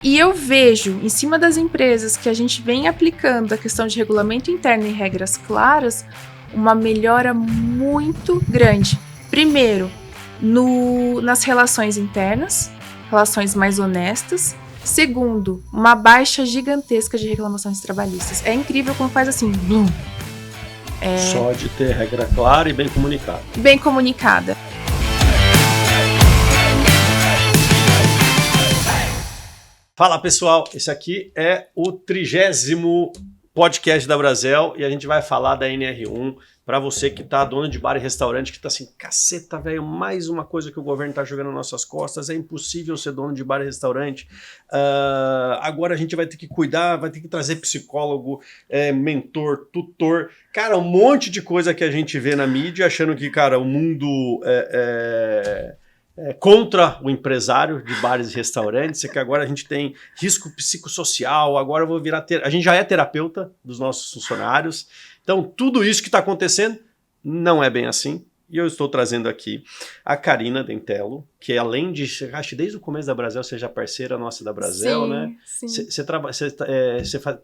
E eu vejo, em cima das empresas que a gente vem aplicando a questão de regulamento interno e regras claras, uma melhora muito grande. Primeiro, nas relações internas, relações mais honestas. Segundo, uma baixa gigantesca de reclamações trabalhistas. É incrível como faz assim, blum. Só de ter regra clara e bem comunicada. Bem comunicada. Fala pessoal, esse aqui é o 30º podcast da Brasel e a gente vai falar da NR1 para você que tá dono de bar e restaurante, que tá assim, caceta, velho, mais uma coisa que o governo tá jogando nas nossas costas, é impossível ser dono de bar e restaurante. Agora a gente vai ter que cuidar, vai ter que trazer psicólogo, mentor, tutor, cara, um monte de coisa que a gente vê na mídia, achando que, cara, o mundo contra o empresário de bares e restaurantes, é que agora a gente tem risco psicossocial, agora eu vou virar... A gente já é terapeuta dos nossos funcionários, então tudo isso que está acontecendo não é bem assim. E eu estou trazendo aqui a Karina Dentello, que além de, acho que desde o começo da Brasel, seja parceira nossa da Brasel, né? Sim. Você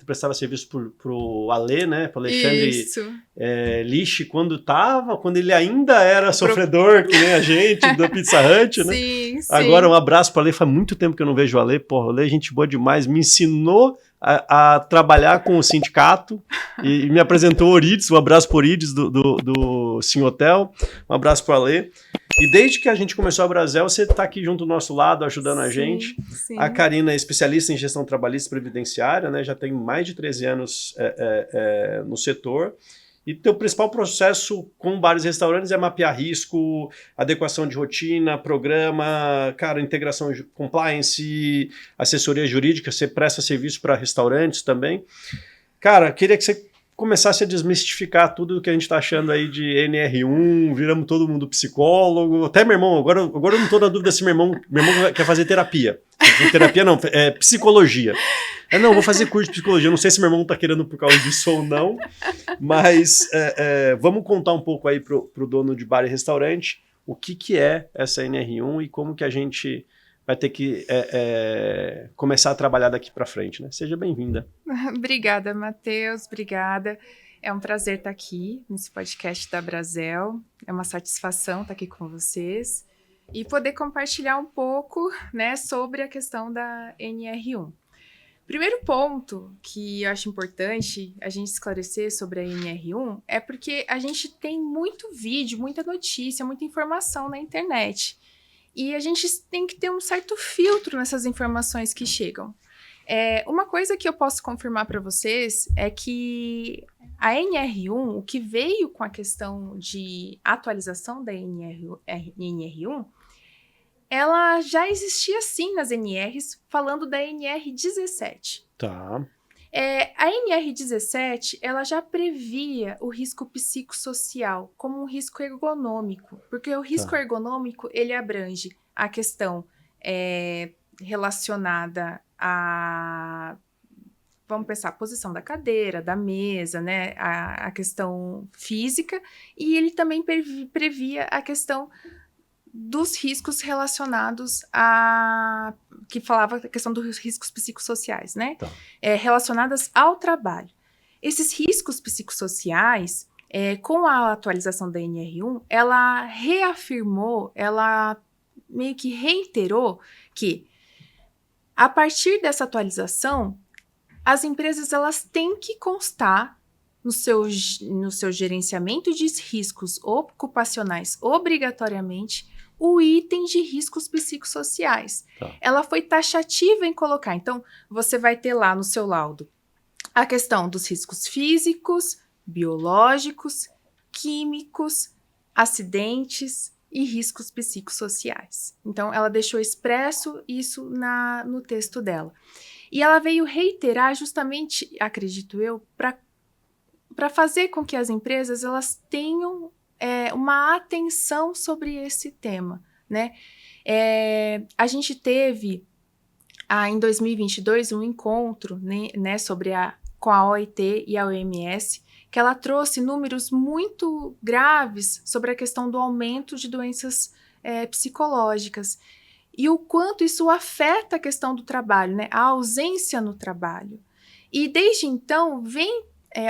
prestava serviço pro Alê, né? Pro Alexandre Lich, quando ele ainda era sofredor, que nem a gente, do Pizza Hut, né? Sim. Agora um abraço pro Alê, faz muito tempo que eu não vejo o Alê, porra, o Alê é gente boa demais, me ensinou a trabalhar com o sindicato e me apresentou o Orides, um abraço pro Orides do Sim Hotel, um abraço pro Alê. E desde que a gente começou a Brasel, você está aqui junto do nosso lado, ajudando a gente. Sim. A Karina é especialista em gestão trabalhista e previdenciária, né? Já tem mais de 13 anos no setor. E teu principal processo com bares e restaurantes é mapear risco, adequação de rotina, programa, cara, integração de compliance, assessoria jurídica, você presta serviço para restaurantes também. Cara, queria que você começasse a desmistificar tudo o que a gente está achando aí de NR1, viramos todo mundo psicólogo, até meu irmão, agora eu não estou na dúvida se meu irmão quer fazer terapia. Terapia não, é psicologia. Não, vou fazer curso de psicologia, não sei se meu irmão está querendo por causa disso ou não, mas vamos contar um pouco aí pro dono de bar e restaurante o que é essa NR1 e como que a gente vai ter que começar a trabalhar daqui para frente, né? Seja bem-vinda. Obrigada, Matheus, obrigada. É um prazer estar aqui nesse podcast da Brasel. É uma satisfação estar aqui com vocês e poder compartilhar um pouco, né, sobre a questão da NR1. Primeiro ponto que eu acho importante a gente esclarecer sobre a NR1 é porque a gente tem muito vídeo, muita notícia, muita informação na internet. E a gente tem que ter um certo filtro nessas informações que chegam. Uma coisa que eu posso confirmar para vocês é que a NR1, o que veio com a questão de atualização da NR1, ela já existia sim nas NRs, falando da NR17. Tá. A NR17, ela já previa o risco psicossocial como um risco ergonômico, porque o risco ergonômico, ele abrange a questão relacionada a, vamos pensar, a posição da cadeira, da mesa, né, a questão física, e ele também previa a questão dos riscos relacionados que falava a questão dos riscos psicossociais, né? Tá. Relacionadas ao trabalho. Esses riscos psicossociais, com a atualização da NR1, ela reafirmou, ela meio que reiterou que, a partir dessa atualização, as empresas elas têm que constar no seu gerenciamento de riscos ocupacionais obrigatoriamente o item de riscos psicossociais. Tá. Ela foi taxativa em colocar. Então, você vai ter lá no seu laudo a questão dos riscos físicos, biológicos, químicos, acidentes e riscos psicossociais. Então, ela deixou expresso isso no texto dela. E ela veio reiterar justamente, acredito eu, para fazer com que as empresas elas tenham uma atenção sobre esse tema, né? A gente teve, em 2022, um encontro, né, com a OIT e a OMS, que ela trouxe números muito graves sobre a questão do aumento de doenças psicológicas. e o quanto isso afeta a questão do trabalho, né? A ausência no trabalho. E desde então vem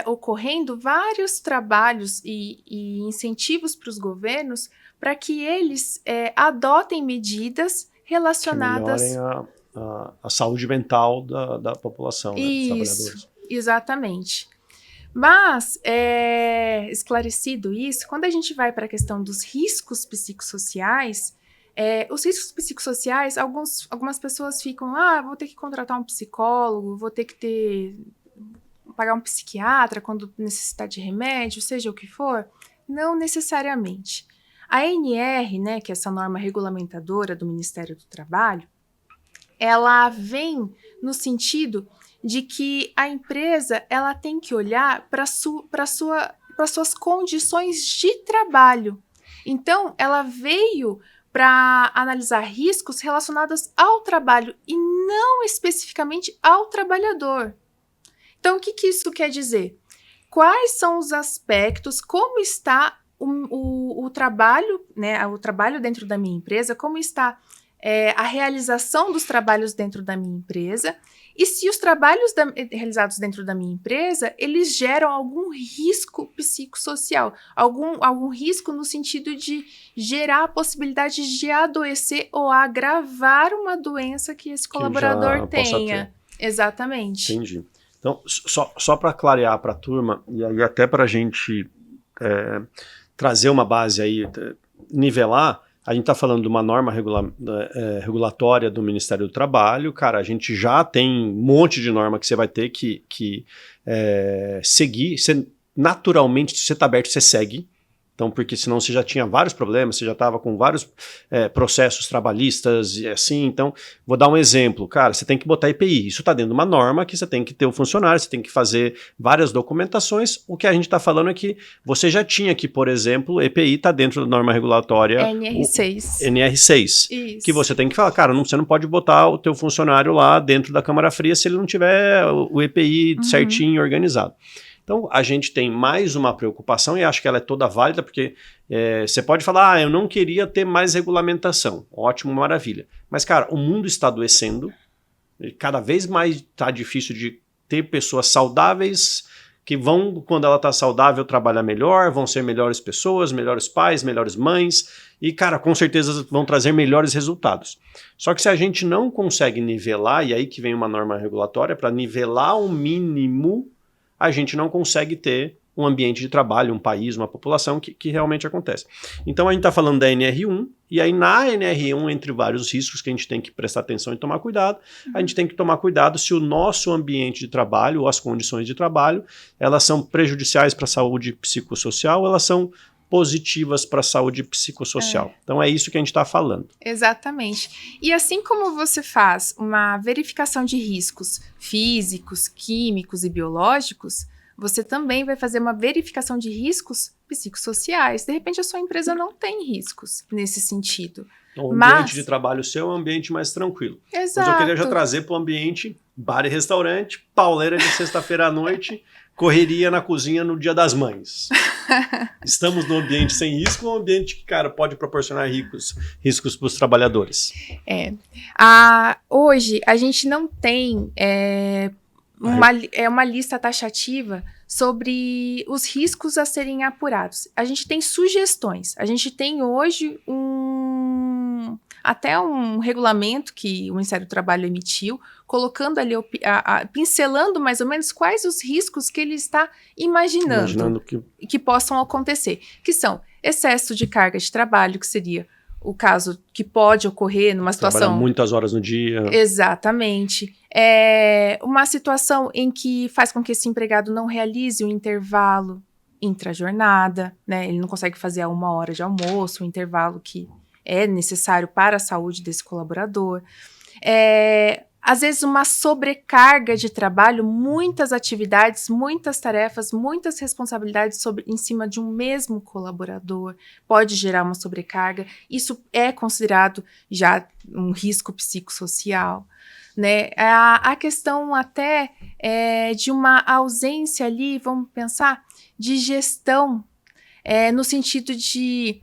ocorrendo vários trabalhos e incentivos para os governos para que eles adotem medidas relacionadas... Que melhorem a saúde mental da população, né, dos trabalhadores. Exatamente. Mas, esclarecido isso, quando a gente vai para a questão dos riscos psicossociais, os riscos psicossociais, algumas pessoas ficam, vou ter que contratar um psicólogo, vou ter que pagar um psiquiatra quando necessitar de remédio, seja o que for. Não necessariamente. A ANR, né, que é essa norma regulamentadora do Ministério do Trabalho, ela vem no sentido de que a empresa ela tem que olhar para suas condições de trabalho. Então, ela veio para analisar riscos relacionados ao trabalho e não especificamente ao trabalhador. Então, o que isso quer dizer? Quais são os aspectos, como está o trabalho, né, o trabalho dentro da minha empresa, como está a realização dos trabalhos dentro da minha empresa, e se os trabalhos realizados dentro da minha empresa, eles geram algum risco psicossocial, algum risco no sentido de gerar a possibilidade de adoecer ou agravar uma doença que esse colaborador tenha. Exatamente. Entendi. Então, só para clarear para a turma, e aí até para a gente trazer uma base aí, nivelar, a gente está falando de uma norma regulatória do Ministério do Trabalho, cara, a gente já tem um monte de norma que você vai ter que seguir, naturalmente, se você está aberto, você segue. Então, porque senão você já tinha vários problemas, você já estava com vários processos trabalhistas e assim. Então, vou dar um exemplo. Cara, você tem que botar EPI. Isso está dentro de uma norma que você tem que ter o funcionário, você tem que fazer várias documentações. O que a gente está falando é que você já tinha que, por exemplo, EPI está dentro da norma regulatória... NR6. NR6. Isso. Que você tem que falar, cara, você não pode botar o teu funcionário lá dentro da Câmara Fria se ele não tiver o EPI certinho, organizado. Então, a gente tem mais uma preocupação e acho que ela é toda válida, porque você pode falar, eu não queria ter mais regulamentação. Ótimo, maravilha. Mas, cara, o mundo está adoecendo, cada vez mais está difícil de ter pessoas saudáveis que vão, quando ela está saudável, trabalhar melhor, vão ser melhores pessoas, melhores pais, melhores mães e, cara, com certeza vão trazer melhores resultados. Só que se a gente não consegue nivelar, e aí que vem uma norma regulatória, para nivelar o mínimo, a gente não consegue ter um ambiente de trabalho, um país, uma população que realmente acontece. Então a gente está falando da NR1, e aí na NR1, entre vários riscos que a gente tem que prestar atenção e tomar cuidado, a gente tem que tomar cuidado se o nosso ambiente de trabalho ou as condições de trabalho, elas são prejudiciais para a saúde psicossocial, elas são positivas para a saúde psicossocial. Então é isso que a gente está falando. Exatamente. E assim como você faz uma verificação de riscos físicos, químicos e biológicos, você também vai fazer uma verificação de riscos psicossociais. De repente a sua empresa não tem riscos nesse sentido. Então, o ambiente de trabalho seu é um ambiente mais tranquilo. Exato. Mas eu queria já trazer para o ambiente bar e restaurante, pauleira de sexta-feira à noite, correria na cozinha no Dia das Mães. Estamos num ambiente sem risco, um ambiente que, cara, pode proporcionar riscos para os trabalhadores. Hoje, a gente não tem uma lista taxativa sobre os riscos a serem apurados. A gente tem sugestões. A gente tem hoje até um regulamento que o Ministério do Trabalho emitiu, colocando ali, pincelando mais ou menos quais os riscos que ele está imaginando que possam acontecer, que são excesso de carga de trabalho, que seria o caso que pode ocorrer numa situação... Trabalhar muitas horas no dia. Exatamente. Uma situação em que faz com que esse empregado não realize um intervalo intra-jornada, né? Ele não consegue fazer a 1 hora de almoço, um intervalo que é necessário para a saúde desse colaborador. Às vezes uma sobrecarga de trabalho, muitas atividades, muitas tarefas, muitas responsabilidades em cima de um mesmo colaborador, pode gerar uma sobrecarga. Isso é considerado já um risco psicossocial, né? A questão até de uma ausência ali, vamos pensar, de gestão, no sentido de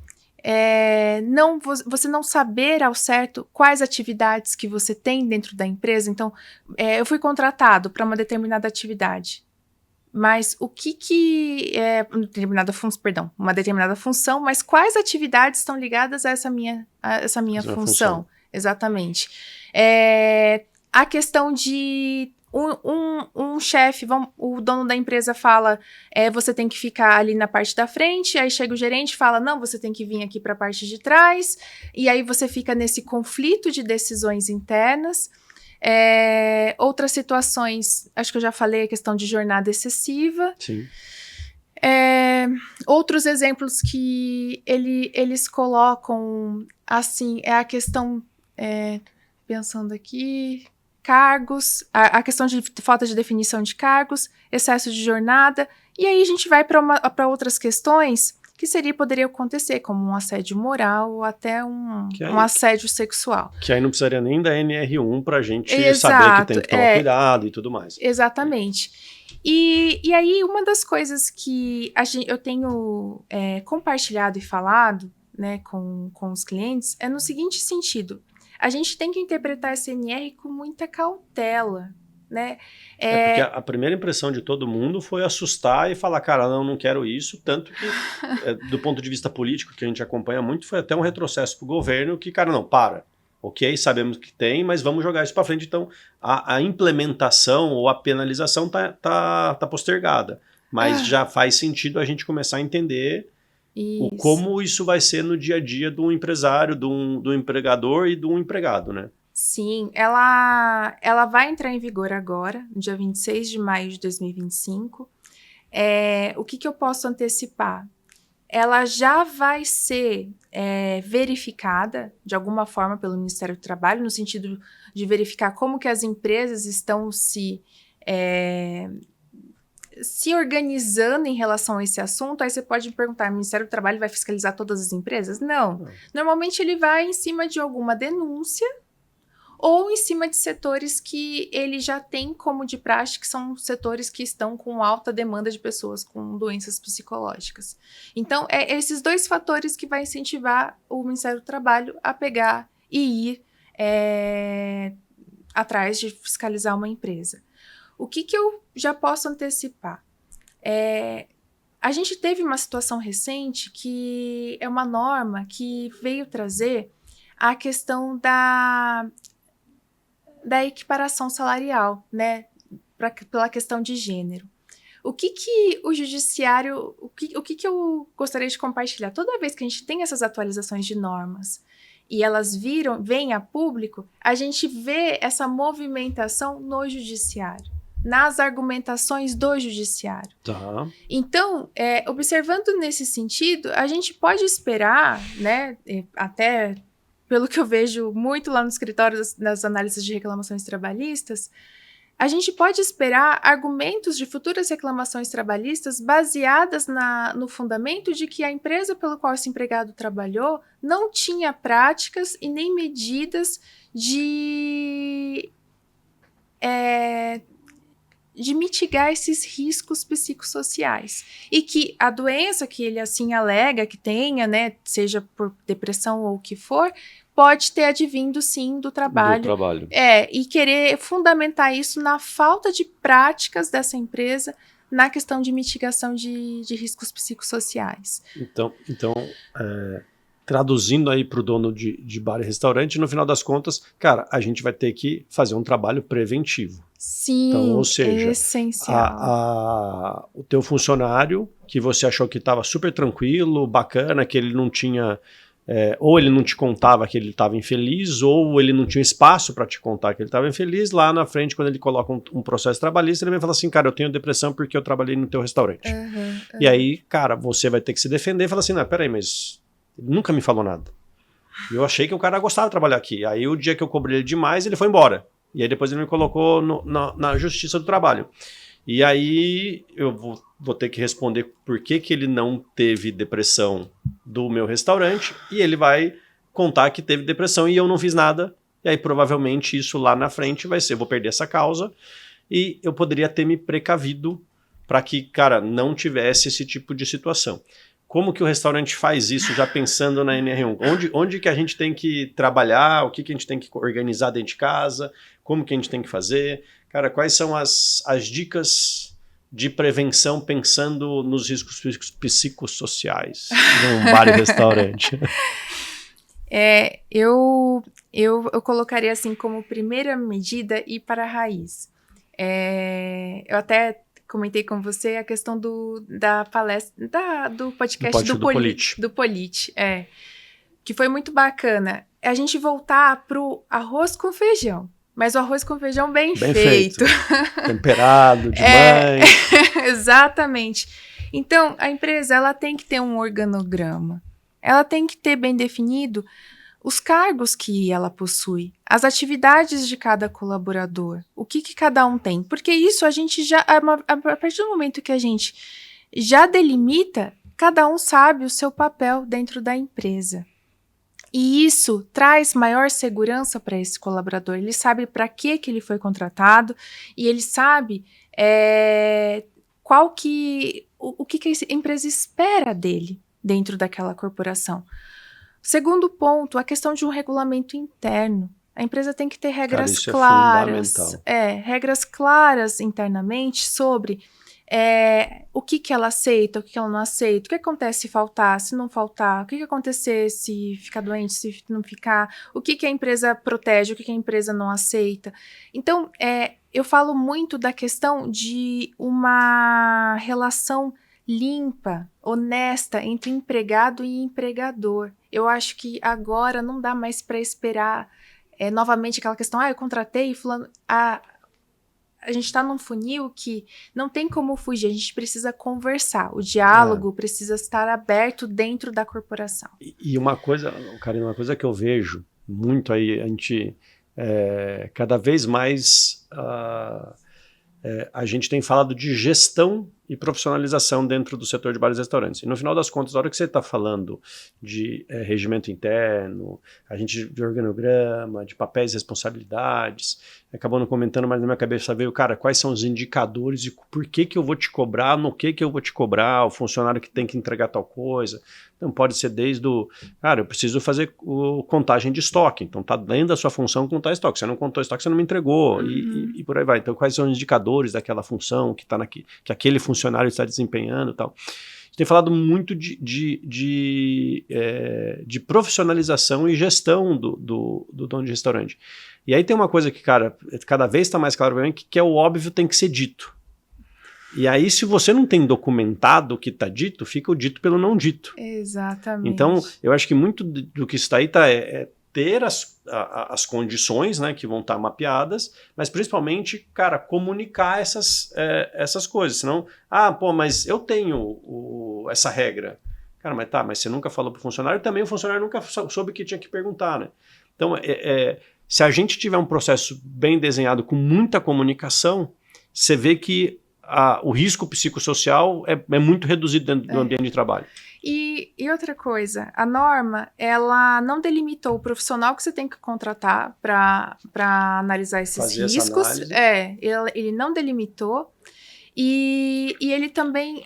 você não saber ao certo quais atividades que você tem dentro da empresa. Então, eu fui contratado para uma determinada atividade, mas uma determinada função, mas quais atividades estão ligadas a essa minha função? Exatamente. A questão de um chefe, o dono da empresa fala, você tem que ficar ali na parte da frente, aí chega o gerente e fala, não, você tem que vir aqui para a parte de trás, e aí você fica nesse conflito de decisões internas. Outras situações, acho que eu já falei, a questão de jornada excessiva. Sim. Outros exemplos que eles colocam, assim, é a questão, pensando aqui, cargos, a questão de falta de definição de cargos, excesso de jornada, e aí a gente vai para outras questões que poderia acontecer, como um assédio moral ou até um assédio sexual. Que aí não precisaria nem da NR1 para a gente saber que tem que tomar cuidado e tudo mais. Exatamente. E aí, uma das coisas que eu tenho compartilhado e falado, né, com os clientes é no seguinte sentido: a gente tem que interpretar essa NR com muita cautela, né? Porque a primeira impressão de todo mundo foi assustar e falar, cara, não quero isso, tanto que, do ponto de vista político, que a gente acompanha muito, foi até um retrocesso para o governo, que, cara, não, para. Ok, sabemos que tem, mas vamos jogar isso para frente. Então, a implementação ou a penalização tá postergada. Mas já faz sentido a gente começar a entender como isso vai ser no dia a dia do empresário, do empregador e do empregado, né? Sim, ela vai entrar em vigor agora, no dia 26 de maio de 2025. O que eu posso antecipar? Ela já vai ser verificada, de alguma forma, pelo Ministério do Trabalho, no sentido de verificar como que as empresas estão se organizando em relação a esse assunto. Aí você pode me perguntar, o Ministério do Trabalho vai fiscalizar todas as empresas? Não. Normalmente ele vai em cima de alguma denúncia ou em cima de setores que ele já tem como de praxe, que são setores que estão com alta demanda de pessoas com doenças psicológicas. Então, esses dois fatores que vai incentivar o Ministério do Trabalho a pegar e ir atrás de fiscalizar uma empresa. O que eu já posso antecipar? A gente teve uma situação recente que é uma norma que veio trazer a questão da equiparação salarial, né, pela questão de gênero. O que o judiciário, o que eu gostaria de compartilhar? Toda vez que a gente tem essas atualizações de normas e elas vêm a público, a gente vê essa movimentação no judiciário, nas argumentações do judiciário. Tá. Então, observando nesse sentido, a gente pode esperar, né, até pelo que eu vejo muito lá no escritório das análises de reclamações trabalhistas, a gente pode esperar argumentos de futuras reclamações trabalhistas baseadas no fundamento de que a empresa pelo qual esse empregado trabalhou não tinha práticas e nem medidas de mitigar esses riscos psicossociais. E que a doença que ele assim alega que tenha, né, seja por depressão ou o que for, pode ter advindo sim do trabalho. E querer fundamentar isso na falta de práticas dessa empresa na questão de mitigação de riscos psicossociais. Então traduzindo aí para o dono de bar e restaurante, no final das contas, cara, a gente vai ter que fazer um trabalho preventivo. Sim, então, ou seja, essencial. O teu funcionário, que você achou que estava super tranquilo, bacana, que ele não tinha... ou ele não te contava que ele estava infeliz, ou ele não tinha espaço para te contar que ele estava infeliz, lá na frente, quando ele coloca um processo trabalhista, ele vai falar assim, cara, eu tenho depressão porque eu trabalhei no teu restaurante. E aí, cara, você vai ter que se defender e falar assim, não, peraí, mas ele nunca me falou nada. Eu achei que o cara gostava de trabalhar aqui. Aí o dia que eu cobrei ele demais, ele foi embora. E aí depois ele me colocou na Justiça do Trabalho. E aí eu vou ter que responder por que ele não teve depressão do meu restaurante, e ele vai contar que teve depressão e eu não fiz nada, e aí provavelmente isso lá na frente vai ser, eu vou perder essa causa, e eu poderia ter me precavido para que, cara, não tivesse esse tipo de situação. como que o restaurante faz isso, já pensando na NR1? Onde que a gente tem que trabalhar, o que que a gente tem que organizar dentro de casa, como que a gente tem que fazer? Cara, quais são as dicas de prevenção pensando nos riscos psicossociais num bar e restaurante? Eu colocaria assim como primeira medida ir para a raiz. Eu até comentei com você a questão da palestra, do podcast do Polite, que foi muito bacana. A gente voltar pro arroz com feijão, mas o arroz com feijão bem feito. Temperado, demais. Exatamente. Então, a empresa ela tem que ter um organograma. Ela tem que ter bem definido os cargos que ela possui, as atividades de cada colaborador, o que cada um tem. Porque isso a gente já, a partir do momento que a gente já delimita, cada um sabe o seu papel dentro da empresa. E isso traz maior segurança para esse colaborador. Ele sabe para que ele foi contratado e ele sabe o que a empresa espera dele dentro daquela corporação. Segundo ponto, a questão de um regulamento interno. A empresa tem que ter regras claras. Regras claras internamente sobre o que ela aceita, o que ela não aceita, o que acontece se faltar, se não faltar, o que acontecer se ficar doente, se não ficar, o que a empresa protege, o que a empresa não aceita. Então, eu falo muito da questão de uma relação limpa, honesta entre empregado e empregador. Eu acho que agora não dá mais para esperar novamente aquela questão, eu contratei e fulano... A gente está num funil que não tem como fugir, a gente precisa conversar, o diálogo precisa estar aberto dentro da corporação. E uma coisa, Karina, uma coisa que eu vejo muito aí, a gente cada vez mais a gente tem falado de gestão e profissionalização dentro do setor de bares e restaurantes. E no final das contas, na hora que você está falando de regimento interno, a gente de organograma, de papéis e responsabilidades, acabando comentando, mas na minha cabeça veio, cara, quais são os indicadores e por que eu vou te cobrar, no que eu vou te cobrar, o funcionário que tem que entregar tal coisa. Então pode ser desde cara, eu preciso fazer contagem de estoque, então tá dentro da sua função contar estoque, você não contou estoque, você não me entregou, e por aí vai. Então quais são os indicadores daquela função que aquele funcionário está desempenhando e tal. A gente tem falado muito de profissionalização e gestão do dono de restaurante. E aí tem uma coisa que, cara, cada vez está mais claro para mim, que é o óbvio tem que ser dito. E aí, se você não tem documentado o que está dito, fica o dito pelo não dito. Exatamente. Então, eu acho que muito do que está aí é ter as condições, né, que vão estar mapeadas, mas principalmente, cara, comunicar essas coisas. Senão, mas eu tenho essa regra. Cara, mas você nunca falou para o funcionário, também o funcionário nunca soube que tinha que perguntar, né? Então, se a gente tiver um processo bem desenhado com muita comunicação, você vê que o risco psicossocial é muito reduzido dentro do ambiente de trabalho. E outra coisa, a norma, ela não delimitou o profissional que você tem que contratar para analisar esses riscos. Ele não delimitou. E ele também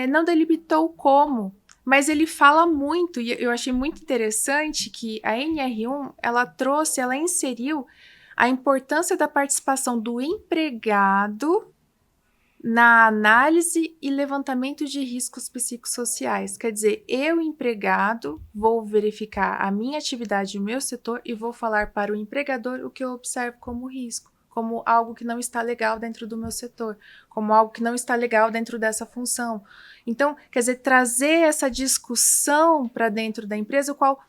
não delimitou como. Mas ele fala muito, e eu achei muito interessante que a NR1, ela inseriu a importância da participação do empregado na análise e levantamento de riscos psicossociais. Quer dizer, eu, empregado, vou verificar a minha atividade, o meu setor, e vou falar para o empregador o que eu observo como risco, como algo que não está legal dentro do meu setor, como algo que não está legal dentro dessa função. Então, quer dizer, trazer essa discussão para dentro da empresa, o qual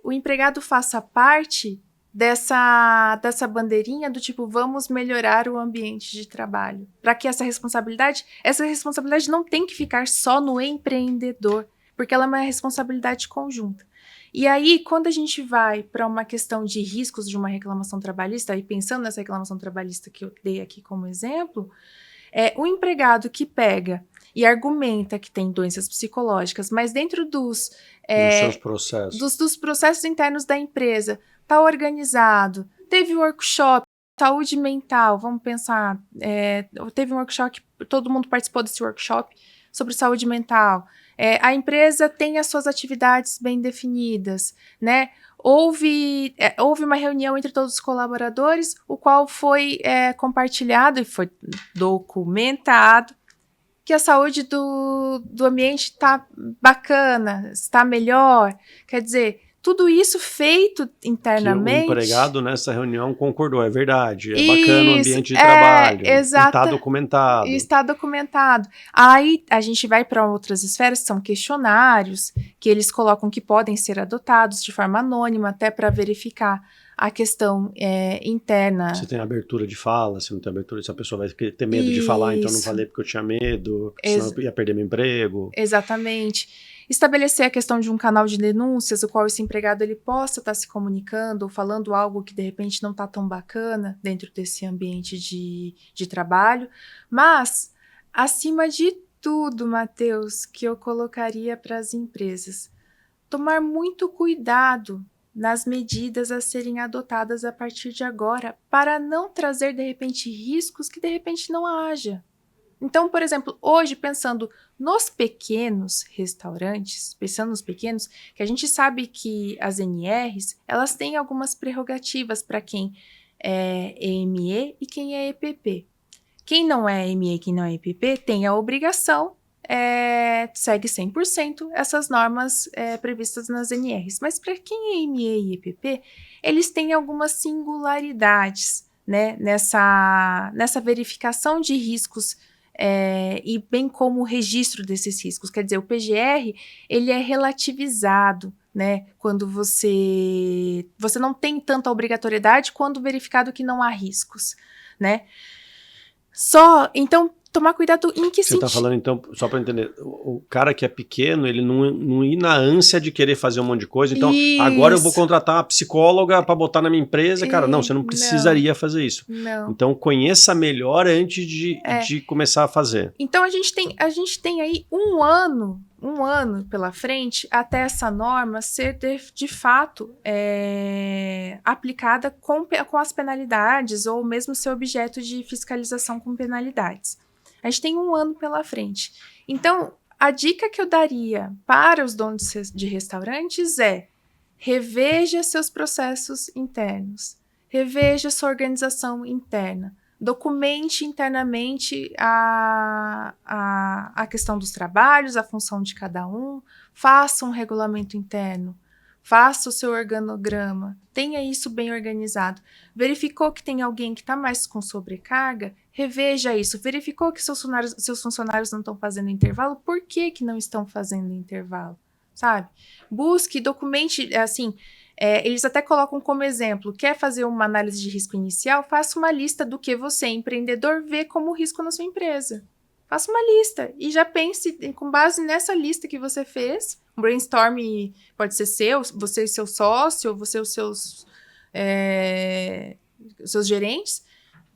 o empregado faça parte dessa bandeirinha do tipo, vamos melhorar o ambiente de trabalho. Para que essa responsabilidade não tem que ficar só no empreendedor, porque ela é uma responsabilidade conjunta. E aí, quando a gente vai para uma questão de riscos de uma reclamação trabalhista, e pensando nessa reclamação trabalhista que eu dei aqui como exemplo, o empregado que pega e argumenta que tem doenças psicológicas, mas dentro dos seus processos. Dos processos internos da empresa, está organizado, teve workshop, saúde mental, vamos pensar, teve um workshop, todo mundo participou desse workshop sobre saúde mental, A empresa tem as suas atividades bem definidas, né? Houve uma reunião entre todos os colaboradores, o qual foi compartilhado e foi documentado que a saúde do ambiente está bacana, está melhor. Quer dizer, tudo isso feito internamente. Que o empregado nessa reunião concordou, é verdade, é bacana o ambiente de trabalho, está documentado. Está documentado. Aí a gente vai para outras esferas, que são questionários, que eles colocam que podem ser adotados de forma anônima, até para verificar a questão interna. Você tem abertura de fala, se não tem abertura, se a pessoa vai ter medo de falar, então não falei porque eu tinha medo, senão eu ia perder meu emprego. Exatamente. Estabelecer a questão de um canal de denúncias, o qual esse empregado ele possa estar se comunicando ou falando algo que de repente não está tão bacana dentro desse ambiente de trabalho. Mas, acima de tudo, Matheus, que eu colocaria para as empresas, tomar muito cuidado nas medidas a serem adotadas a partir de agora, para não trazer, de repente, riscos que, de repente, não haja. Então, por exemplo, hoje, pensando nos pequenos restaurantes, que a gente sabe que as NRs, elas têm algumas prerrogativas para quem é EME e quem é EPP. Quem não é EME e quem não é EPP tem a obrigação, segue 100% essas normas previstas nas NRs. Mas para quem é EME e EPP, eles têm algumas singularidades, né, nessa verificação de riscos e bem como o registro desses riscos. Quer dizer, o PGR, ele é relativizado, né, quando você não tem tanta obrigatoriedade quando verificado que não há riscos, né. Então, tomar cuidado em que sentido? Você está falando, então, só para entender, o cara que é pequeno, ele não ir na ânsia de querer fazer um monte de coisa, então, agora eu vou contratar uma psicóloga para botar na minha empresa, cara, não, você não precisaria fazer isso. Não. Então, conheça melhor antes de começar a fazer. Então, a gente tem aí um ano pela frente até essa norma ser de fato aplicada com as penalidades ou mesmo ser objeto de fiscalização com penalidades. A gente tem um ano pela frente. Então, a dica que eu daria para os donos de restaurantes é: reveja seus processos internos, reveja sua organização interna, documente internamente a questão dos trabalhos, a função de cada um, faça um regulamento interno, faça o seu organograma, tenha isso bem organizado. Verificou que tem alguém que está mais com sobrecarga? Reveja isso. Verificou que seus funcionários não estão fazendo intervalo? Por que não estão fazendo intervalo? Sabe? Busque, documente, assim, eles até colocam como exemplo, quer fazer uma análise de risco inicial? Faça uma lista do que você, empreendedor, vê como risco na sua empresa. Faça uma lista e já pense, com base nessa lista que você fez, um brainstorm pode ser seu, você e seu sócio, você e os seus gerentes.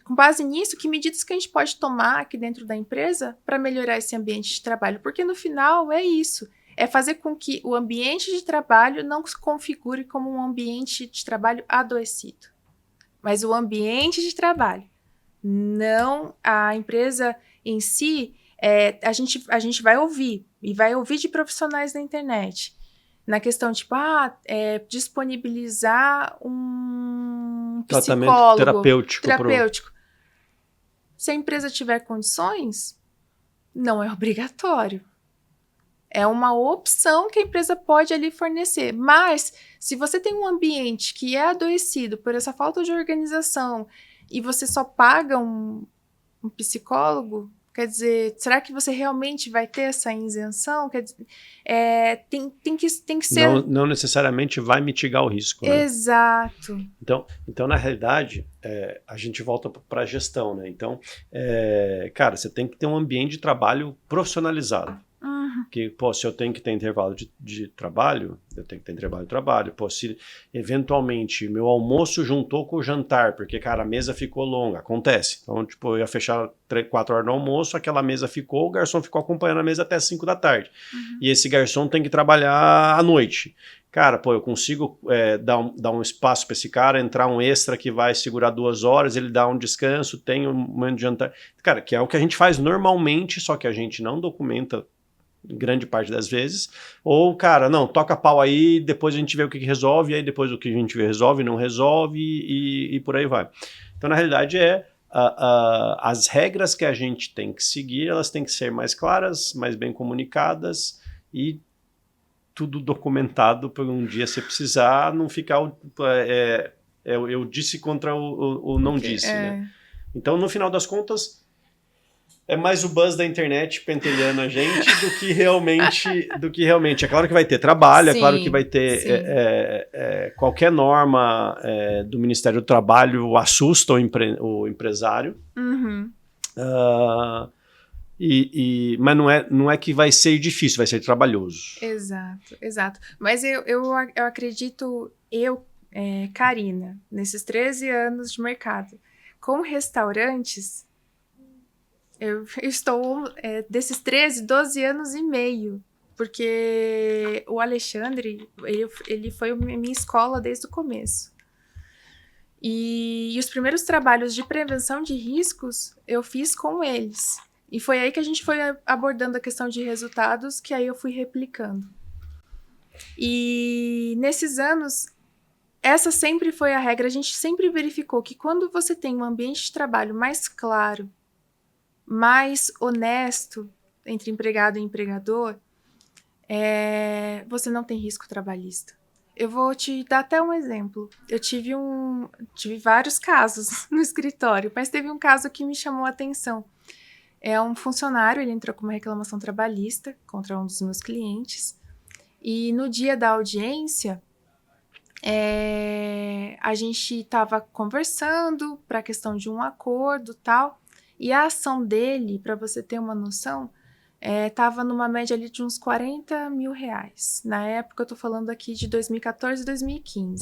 Com base nisso, que medidas que a gente pode tomar aqui dentro da empresa para melhorar esse ambiente de trabalho? Porque no final é isso, é fazer com que o ambiente de trabalho não se configure como um ambiente de trabalho adoecido, mas o ambiente de trabalho, não a empresa em si. A gente vai ouvir, e vai ouvir de profissionais na internet, na questão tipo, disponibilizar um tratamento terapêutico. Se a empresa tiver condições, não é obrigatório. É uma opção que a empresa pode ali fornecer. Mas, se você tem um ambiente que é adoecido por essa falta de organização e você só paga um psicólogo, quer dizer, será que você realmente vai ter essa isenção? Quer dizer, tem que ser... Não necessariamente vai mitigar o risco, né? Exato. Então na realidade, a gente volta para a gestão, né? Então, cara, você tem que ter um ambiente de trabalho profissionalizado. Que, se eu tenho que ter intervalo de trabalho, eu tenho que ter intervalo de trabalho. Se eventualmente meu almoço juntou com o jantar, porque, cara, a mesa ficou longa, acontece. Então, tipo, eu ia fechar 4 horas no almoço, aquela mesa ficou, o garçom ficou acompanhando a mesa até 5 da tarde. E esse garçom tem que trabalhar à noite. Cara, eu consigo dar um espaço para esse cara, entrar um extra que vai segurar 2 horas, ele dá um descanso, tem um momento de jantar. Cara, que é o que a gente faz normalmente, só que a gente não documenta grande parte das vezes, ou, cara, não, toca pau aí, depois a gente vê o que resolve, e aí depois o que a gente vê resolve, não resolve, e por aí vai. Então, na realidade, as regras que a gente tem que seguir, elas têm que ser mais claras, mais bem comunicadas, e tudo documentado para um dia você precisar, não ficar eu disse contra o não disse, né? Então, no final das contas, é mais o buzz da internet pentelhando a gente do que realmente. É claro que vai ter trabalho, Sim, é claro que vai ter qualquer norma do Ministério do Trabalho assusta o empresário. Uhum. Mas não é que vai ser difícil, vai ser trabalhoso. Exato. Mas eu acredito, Karina, nesses 13 anos de mercado, com restaurantes, eu estou desses 13, 12 anos e meio, porque o Alexandre, ele foi a minha escola desde o começo. E os primeiros trabalhos de prevenção de riscos eu fiz com eles. E foi aí que a gente foi abordando a questão de resultados, que aí eu fui replicando. E nesses anos, essa sempre foi a regra. A gente sempre verificou que quando você tem um ambiente de trabalho mais claro, mais honesto entre empregado e empregador, você não tem risco trabalhista. Eu vou te dar até um exemplo. Eu tive vários casos no escritório, mas teve um caso que me chamou a atenção. É um funcionário, ele entrou com uma reclamação trabalhista contra um dos meus clientes, e no dia da audiência, a gente estava conversando para a questão de um acordo e tal, e a ação dele, para você ter uma noção, estava numa média ali de uns R$40 mil. Na época, eu estou falando aqui de 2014 e 2015.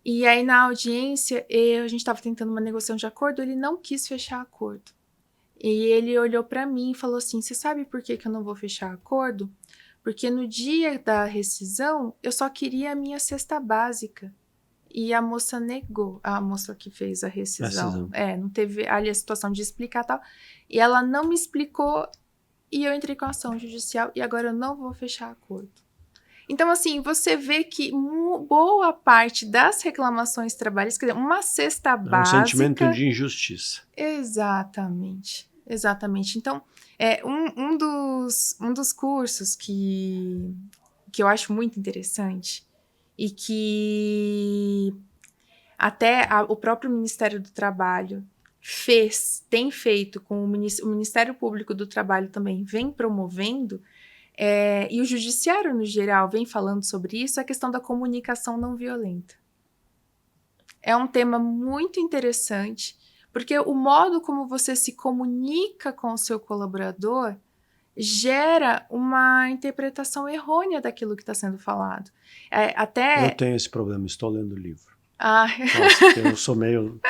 E aí, na audiência, a gente estava tentando uma negociação de acordo, ele não quis fechar acordo. E ele olhou para mim e falou assim, você sabe por que eu não vou fechar acordo? Porque no dia da rescisão, eu só queria a minha cesta básica. E a moça negou, a moça que fez a rescisão. Não teve ali a situação de explicar e tal. E ela não me explicou e eu entrei com a ação judicial e agora eu não vou fechar acordo. Então, assim, você vê que boa parte das reclamações trabalhistas, quer dizer, uma cesta básica... É um sentimento de injustiça. Exatamente. Então, um dos cursos que eu acho muito interessante e que até o próprio Ministério do Trabalho tem feito com o Ministério Público do Trabalho também vem promovendo, e o Judiciário no geral vem falando sobre isso, a questão da comunicação não violenta. É um tema muito interessante, porque o modo como você se comunica com o seu colaborador gera uma interpretação errônea daquilo que está sendo falado. Eu tenho esse problema, estou lendo o livro. Nossa, eu sou meio...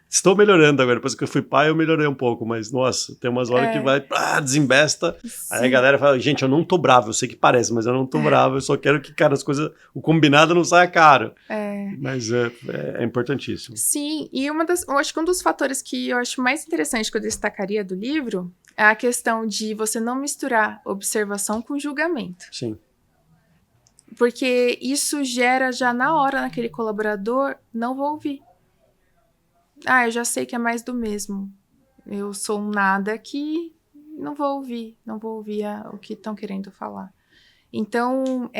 Estou melhorando agora, depois que eu fui pai eu melhorei um pouco, mas nossa, tem umas horas que vai, desembesta. Sim. Aí a galera fala, gente, eu não tô bravo, eu sei que parece, mas eu não tô bravo, eu só quero que, cara, as coisas, o combinado não saia caro. Mas é importantíssimo. Sim, e eu acho que um dos fatores que eu acho mais interessante que eu destacaria do livro é a questão de você não misturar observação com julgamento. Sim. Porque isso gera já na hora naquele colaborador, não vou ouvir. Eu já sei que é mais do mesmo. Eu sou um nada que não vou ouvir o que estão querendo falar. Então,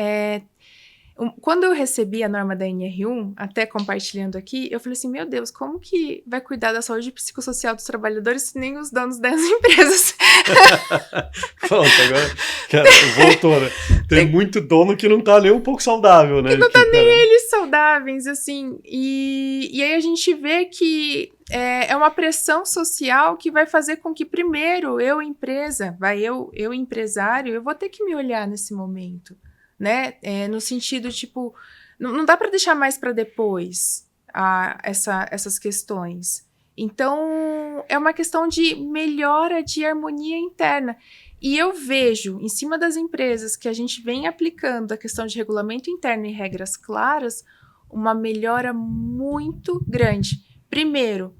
quando eu recebi a norma da NR1, até compartilhando aqui, eu falei assim, meu Deus, como que vai cuidar da saúde psicossocial dos trabalhadores se nem os donos das empresas? Pronto, agora, cara, voltou, né? Tem muito dono que não tá nem um pouco saudável, né? Que não tá nem eles saudáveis, assim. E aí a gente vê que é uma pressão social que vai fazer com que, primeiro, eu empresário, eu vou ter que me olhar nesse momento. Né? No sentido, tipo, não dá para deixar mais para depois essas questões. Então, é uma questão de melhora de harmonia interna. E eu vejo, em cima das empresas que a gente vem aplicando a questão de regulamento interno e regras claras, uma melhora muito grande. Primeiro,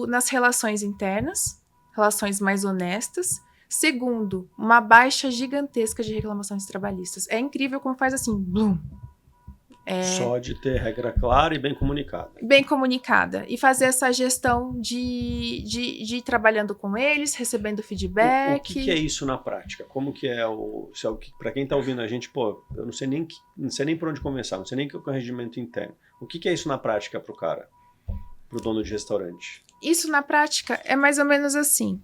nas relações internas, relações mais honestas. Segundo, uma baixa gigantesca de reclamações trabalhistas. É incrível como faz assim, blum. Só de ter regra clara e bem comunicada. Bem comunicada. E fazer essa gestão de ir trabalhando com eles, recebendo feedback. O que é isso na prática? Como que é para quem está ouvindo a gente, pô, eu não sei nem por onde começar, não sei nem o que é o regimento interno. O que é isso na prática pro cara, pro dono de restaurante? Isso na prática é mais ou menos assim.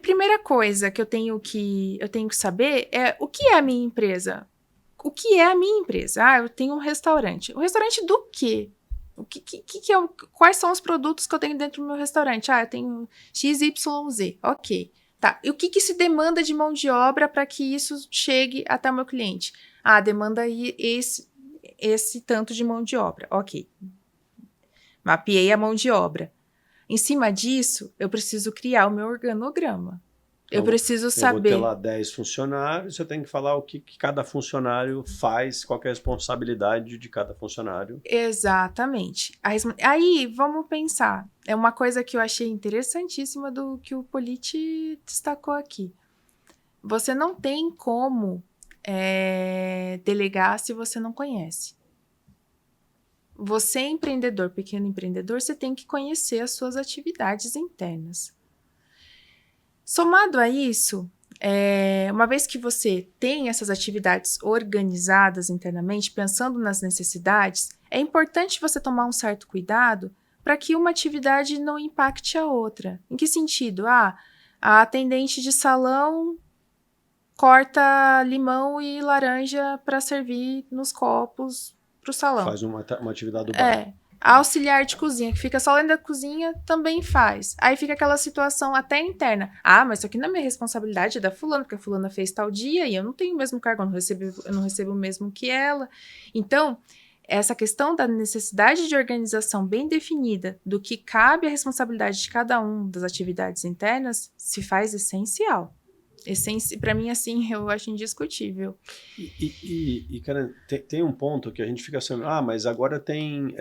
Primeira coisa que eu tenho que saber é o que é a minha empresa. O que é a minha empresa? Eu tenho um restaurante. Um restaurante do quê? Quais são os produtos que eu tenho dentro do meu restaurante? Eu tenho XYZ. Ok. Tá. E o que se demanda de mão de obra para que isso chegue até o meu cliente? Demanda aí esse tanto de mão de obra. Ok. Mapeei a mão de obra. Em cima disso, eu preciso criar o meu organograma. Eu preciso saber. Eu vou ter lá 10 funcionários, eu tenho que falar o que cada funcionário faz, qual que é a responsabilidade de cada funcionário. Exatamente. Aí, vamos pensar. É uma coisa que eu achei interessantíssima do que o Politi destacou aqui. Você não tem como delegar se você não conhece. Você, empreendedor, pequeno empreendedor, você tem que conhecer as suas atividades internas. Somado a isso, uma vez que você tem essas atividades organizadas internamente, pensando nas necessidades, é importante você tomar um certo cuidado para que uma atividade não impacte a outra. Em que sentido? A atendente de salão corta limão e laranja para servir nos copos para o salão. Faz uma atividade do bar. A auxiliar de cozinha, que fica só lá dentro da cozinha, também faz. Aí fica aquela situação até interna. Mas isso aqui não é minha responsabilidade, é da fulana, porque a fulana fez tal dia e eu não tenho o mesmo cargo, eu não recebo o mesmo que ela. Então, essa questão da necessidade de organização bem definida do que cabe à responsabilidade de cada um das atividades internas se faz essencial. Para mim, assim, eu acho indiscutível. E cara, tem um ponto que a gente fica assim, mas agora tem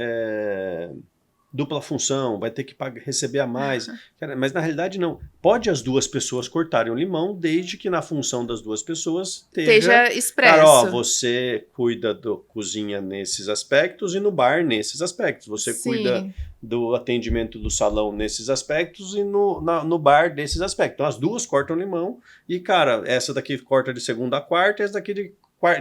dupla função, vai ter que receber a mais. Cara, mas na realidade não. Pode as duas pessoas cortarem o limão, desde que na função das duas pessoas esteja expresso. Cara, você cuida da cozinha nesses aspectos e no bar nesses aspectos. Você cuida do atendimento do salão nesses aspectos e no bar desses aspectos. Então as duas cortam limão e, cara, essa daqui corta de segunda a quarta e essa daqui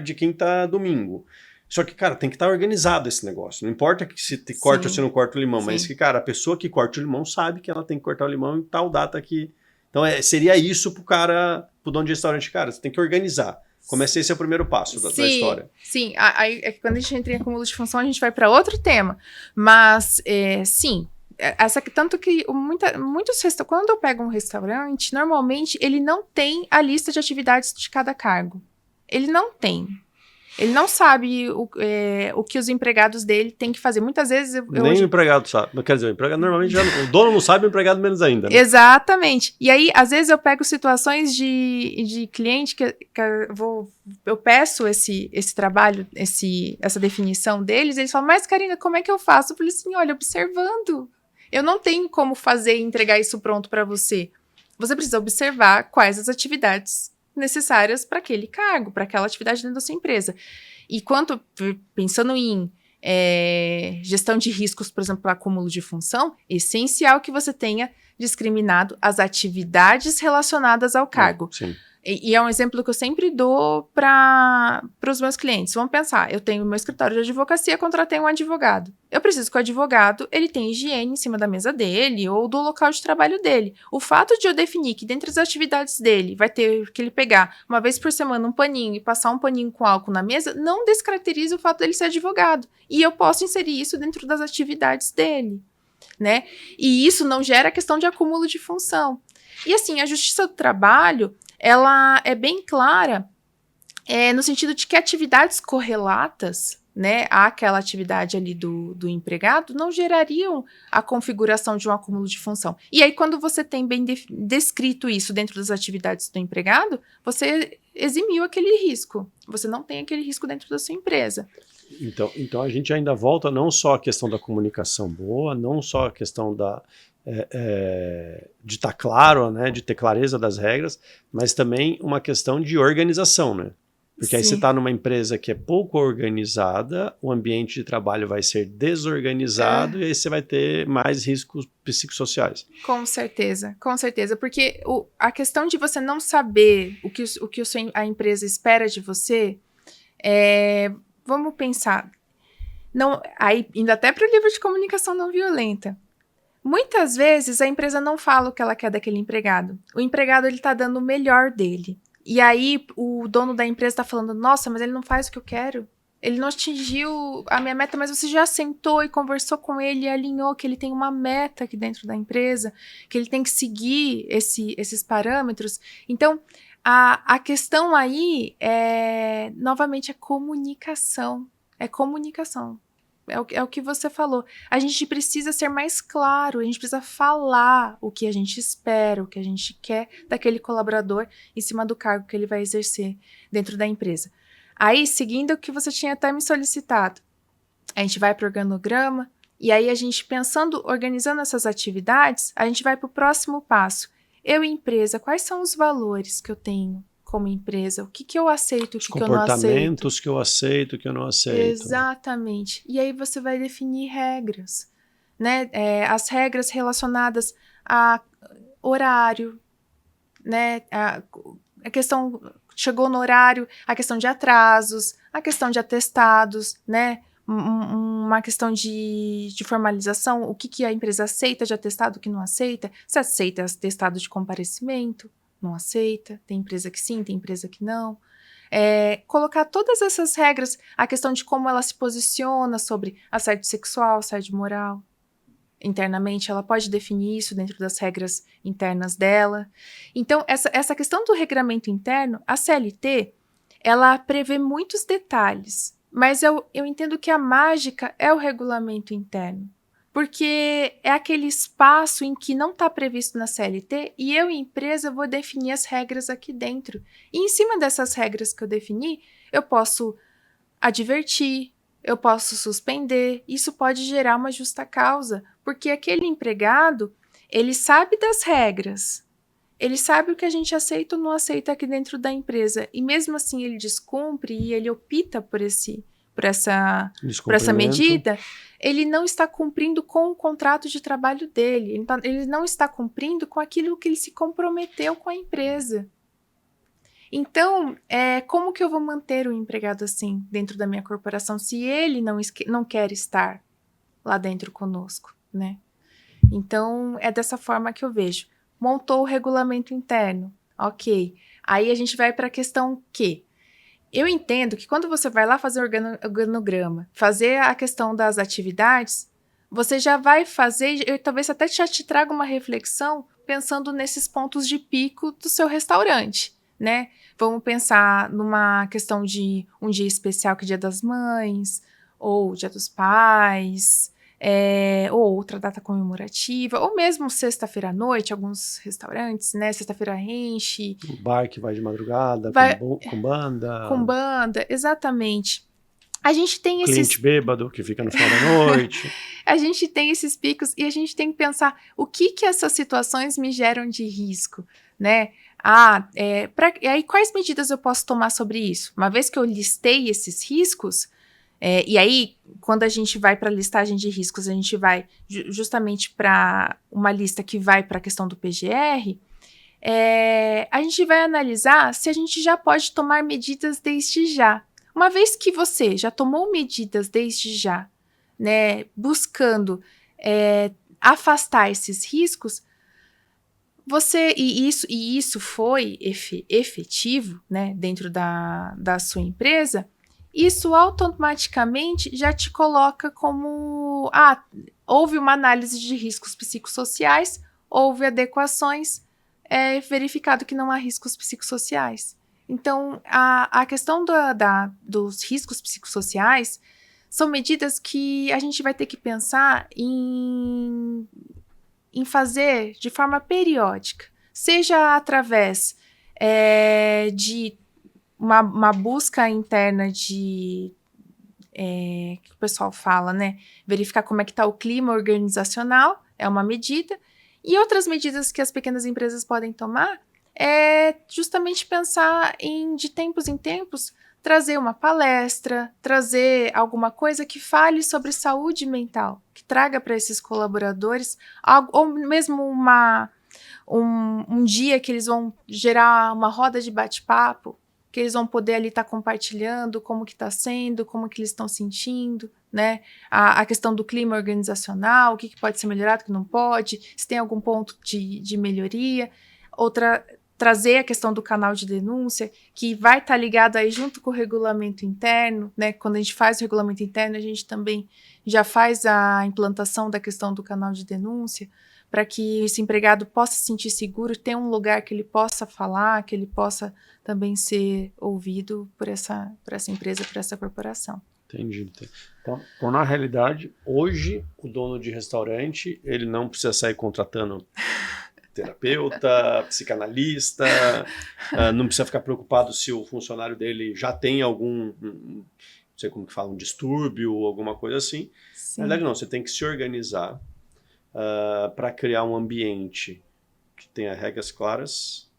de quinta a domingo. Só que, cara, tem que estar organizado esse negócio. Não importa que se corta ou se não corta o limão, mas que, cara, a pessoa que corta o limão sabe que ela tem que cortar o limão em tal data aqui. Então, seria isso pro dono de restaurante. Cara, você tem que organizar. Esse é o primeiro passo da história. Sim, aí quando a gente entra em acúmulo de função, a gente vai para outro tema. Mas, tanto que muitos restaurantes, quando eu pego um restaurante, normalmente ele não tem a lista de atividades de cada cargo. Ele não tem. Ele não sabe o que os empregados dele têm que fazer. Muitas vezes... Nem o empregado sabe. Quer dizer, o empregado normalmente o dono não sabe, o empregado menos ainda. Né? Exatamente. E aí, às vezes, eu pego situações de cliente que eu peço esse trabalho, essa definição deles, e eles falam, mas, Karina, como é que eu faço? Eu falei assim, olha, observando. Eu não tenho como fazer e entregar isso pronto para você. Você precisa observar quais as atividades necessárias para aquele cargo, para aquela atividade dentro da sua empresa. E pensando em gestão de riscos, por exemplo, para acúmulo de função, é essencial que você tenha discriminado as atividades relacionadas ao cargo. Sim. E é um exemplo que eu sempre dou para os meus clientes. Vamos pensar, eu tenho meu escritório de advocacia, contratei um advogado. Eu preciso que o advogado ele tenha higiene em cima da mesa dele ou do local de trabalho dele. O fato de eu definir que dentre as atividades dele vai ter que ele pegar uma vez por semana um paninho e passar um paninho com álcool na mesa, não descaracteriza o fato dele ser advogado. E eu posso inserir isso dentro das atividades dele, né? E isso não gera questão de acúmulo de função. E assim, a Justiça do Trabalho ela é bem clara no sentido de que atividades correlatas, né, àquela atividade ali do empregado não gerariam a configuração de um acúmulo de função. E aí, quando você tem bem descrito isso dentro das atividades do empregado, você eximiu aquele risco. Você não tem aquele risco dentro da sua empresa. Então a gente ainda volta não só à questão da comunicação boa, não só à questão de estar claro, né, de ter clareza das regras, mas também uma questão de organização, né? Porque aí você está numa empresa que é pouco organizada, o ambiente de trabalho vai ser desorganizado e aí você vai ter mais riscos psicossociais. Com certeza, porque a questão de você não saber o que a empresa espera de você, vamos pensar, não, aí indo até para o livro de comunicação não violenta. Muitas vezes a empresa não fala o que ela quer daquele empregado. O empregado ele está dando o melhor dele. E aí o dono da empresa está falando, nossa, mas ele não faz o que eu quero. Ele não atingiu a minha meta, mas você já sentou e conversou com ele e alinhou que ele tem uma meta aqui dentro da empresa, que ele tem que seguir esses parâmetros. Então, a questão aí novamente, é comunicação. É comunicação. É o que você falou. A gente precisa ser mais claro, a gente precisa falar o que a gente espera, o que a gente quer daquele colaborador em cima do cargo que ele vai exercer dentro da empresa. Aí, seguindo o que você tinha até me solicitado, a gente vai para o organograma, e aí a gente pensando, organizando essas atividades, a gente vai para o próximo passo. Eu, empresa, quais são os valores que eu tenho como empresa? O que eu aceito, o que eu não aceito? Os comportamentos que eu aceito, que eu não aceito. Exatamente. E aí você vai definir regras, né? As regras relacionadas a horário, né? A questão, chegou no horário, a questão de atrasos, a questão de atestados, né? Uma questão de formalização, o que a empresa aceita de atestado, o que não aceita. Se aceita atestado de comparecimento, não aceita. Tem empresa que sim, tem empresa que não. Colocar todas essas regras, a questão de como ela se posiciona sobre assédio sexual, assédio moral. Internamente, ela pode definir isso dentro das regras internas dela. Então, essa questão do regramento interno, a CLT, ela prevê muitos detalhes, mas eu entendo que a mágica é o regulamento interno. Porque é aquele espaço em que não está previsto na CLT e eu, empresa, vou definir as regras aqui dentro. E em cima dessas regras que eu defini, eu posso advertir, eu posso suspender. Isso pode gerar uma justa causa, porque aquele empregado, ele sabe das regras, ele sabe o que a gente aceita ou não aceita aqui dentro da empresa. E mesmo assim ele descumpre e ele opta por essa medida, ele não está cumprindo com o contrato de trabalho dele, ele não está cumprindo com aquilo que ele se comprometeu com a empresa. Então, como que eu vou manter o empregado assim dentro da minha corporação se ele não quer estar lá dentro conosco, né? Então, é dessa forma que eu vejo. Montou o regulamento interno, ok. Aí a gente vai para a questão que eu entendo que quando você vai lá fazer o organograma, fazer a questão das atividades, você já vai fazer, eu talvez até já te traga uma reflexão pensando nesses pontos de pico do seu restaurante, né? Vamos pensar numa questão de um dia especial que é Dia das Mães, ou Dia dos Pais, ou outra data comemorativa, ou mesmo sexta-feira à noite, alguns restaurantes, né? Sexta-feira enche. Um bar que vai de madrugada, com banda. Com banda, exatamente. A gente tem cliente bêbado que fica no final da noite. A gente tem esses picos e a gente tem que pensar o que essas situações me geram de risco, né? E aí quais medidas eu posso tomar sobre isso? Uma vez que eu listei esses riscos, e aí, quando a gente vai para a listagem de riscos, a gente vai justamente para uma lista que vai para a questão do PGR, a gente vai analisar se a gente já pode tomar medidas desde já. Uma vez que você já tomou medidas desde já, né, buscando afastar esses riscos, isso foi efetivo, né, dentro da sua empresa, isso automaticamente já te coloca como, houve uma análise de riscos psicossociais, houve adequações, verificado que não há riscos psicossociais. Então, a questão dos riscos psicossociais são medidas que a gente vai ter que pensar em fazer de forma periódica, seja através de uma busca interna de que o pessoal fala, né? Verificar como é que está o clima organizacional, é uma medida. E outras medidas que as pequenas empresas podem tomar é justamente pensar em, de tempos em tempos, trazer uma palestra, trazer alguma coisa que fale sobre saúde mental, que traga para esses colaboradores algo, ou mesmo um dia que eles vão gerar uma roda de bate-papo, que eles vão poder ali estar compartilhando como que está sendo, como que eles estão sentindo, né? A questão do clima organizacional, o que pode ser melhorado, o que não pode, se tem algum ponto de melhoria. Trazer a questão do canal de denúncia, que vai estar ligado aí junto com o regulamento interno, né? Quando a gente faz o regulamento interno, a gente também já faz a implantação da questão do canal de denúncia, para que esse empregado possa se sentir seguro, ter um lugar que ele possa falar, que ele possa também ser ouvido por essa empresa, por essa corporação. Entendi. Então, na realidade, hoje, o dono de restaurante, ele não precisa sair contratando terapeuta, psicanalista, não precisa ficar preocupado se o funcionário dele já tem algum, não sei como que fala, um distúrbio ou alguma coisa assim. Sim. Na verdade, não, você tem que se organizar para criar um ambiente que tenha regras claras,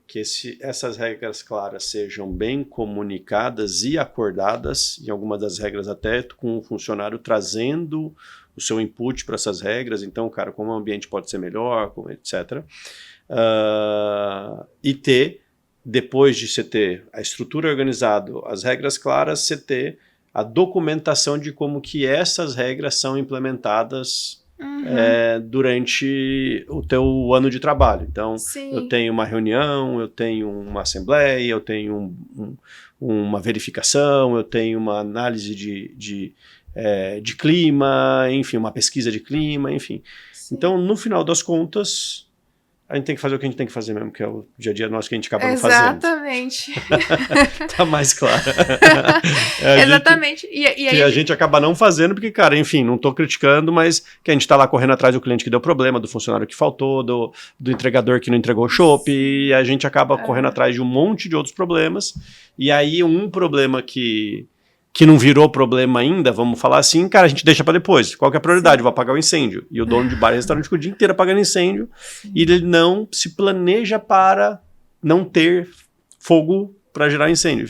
que essas regras claras sejam bem comunicadas e acordadas, e algumas das regras até com o funcionário trazendo o seu input para essas regras, então, cara, como o ambiente pode ser melhor, etc. E depois de você ter a estrutura organizada, as regras claras, você ter a documentação de como que essas regras são implementadas durante o teu ano de trabalho. Então, sim, eu tenho uma reunião, eu tenho uma assembleia, eu tenho uma verificação, eu tenho uma análise de clima, enfim, uma pesquisa de clima, enfim. Sim. Então, no final das contas, a gente tem que fazer o que a gente tem que fazer mesmo, que é o dia a dia nosso que a gente acaba não fazendo. Exatamente. Tá mais claro. Exatamente. E a gente acaba não fazendo porque, cara, enfim, não tô criticando, mas que a gente tá lá correndo atrás do cliente que deu problema, do funcionário que faltou, do entregador que não entregou o chopp, e a gente acaba correndo atrás de um monte de outros problemas. E aí, um problema que não virou problema ainda, vamos falar assim, cara, a gente deixa para depois. Qual que é a prioridade? Sim. Vou apagar o incêndio. E o dono de bar e restaurante fica o dia inteiro apagando incêndio. Sim. E ele não se planeja para não ter fogo para gerar incêndio.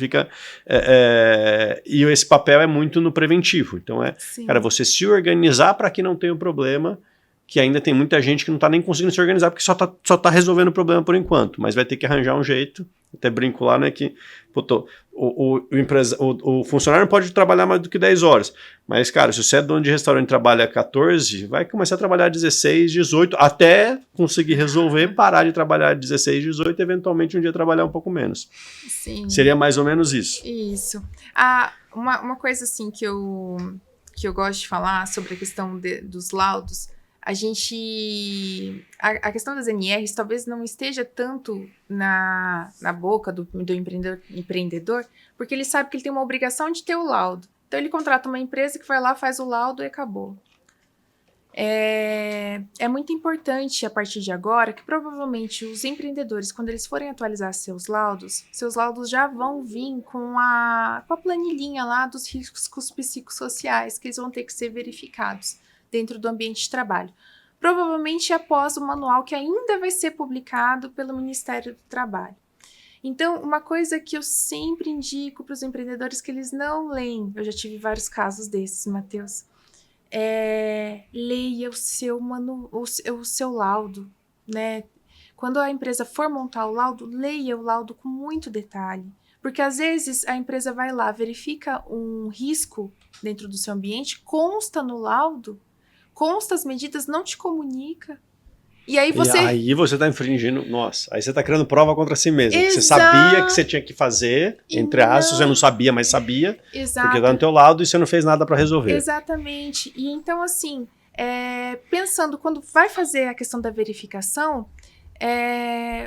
E esse papel é muito no preventivo. Então, cara, você se organizar para que não tenha um problema, que ainda tem muita gente que não está nem conseguindo se organizar porque só tá resolvendo o problema por enquanto, mas vai ter que arranjar um jeito. Até brinco lá, né, que o funcionário não pode trabalhar mais do que 10 horas, mas, cara, se você é dono de restaurante e trabalha 14, vai começar a trabalhar 16, 18, até conseguir resolver, parar de trabalhar 16, 18 e eventualmente um dia trabalhar um pouco menos. Sim. Seria mais ou menos isso. Isso. Uma coisa, assim, que eu gosto de falar sobre a questão dos laudos, a questão das NRs talvez não esteja tanto na boca do empreendedor, porque ele sabe que ele tem uma obrigação de ter o laudo. Então, ele contrata uma empresa que vai lá, faz o laudo e acabou. É muito importante, a partir de agora, que provavelmente os empreendedores, quando eles forem atualizar seus laudos já vão vir com a planilhinha lá dos riscos psicossociais, que eles vão ter que ser verificados dentro do ambiente de trabalho. Provavelmente após o manual que ainda vai ser publicado pelo Ministério do Trabalho. Então, uma coisa que eu sempre indico para os empreendedores que eles não leem, eu já tive vários casos desses, Matheus, leia o seu laudo, né? Quando a empresa for montar o laudo, leia o laudo com muito detalhe. Porque, às vezes, a empresa vai lá, verifica um risco dentro do seu ambiente, consta no laudo, consta as medidas, não te comunica. E aí você está infringindo, nossa, aí você está criando prova contra si mesmo. Você sabia que você tinha que fazer, entre aspas, você não sabia, mas sabia, exato, porque está no teu lado e você não fez nada para resolver. Exatamente. E então, assim, pensando, quando vai fazer a questão da verificação,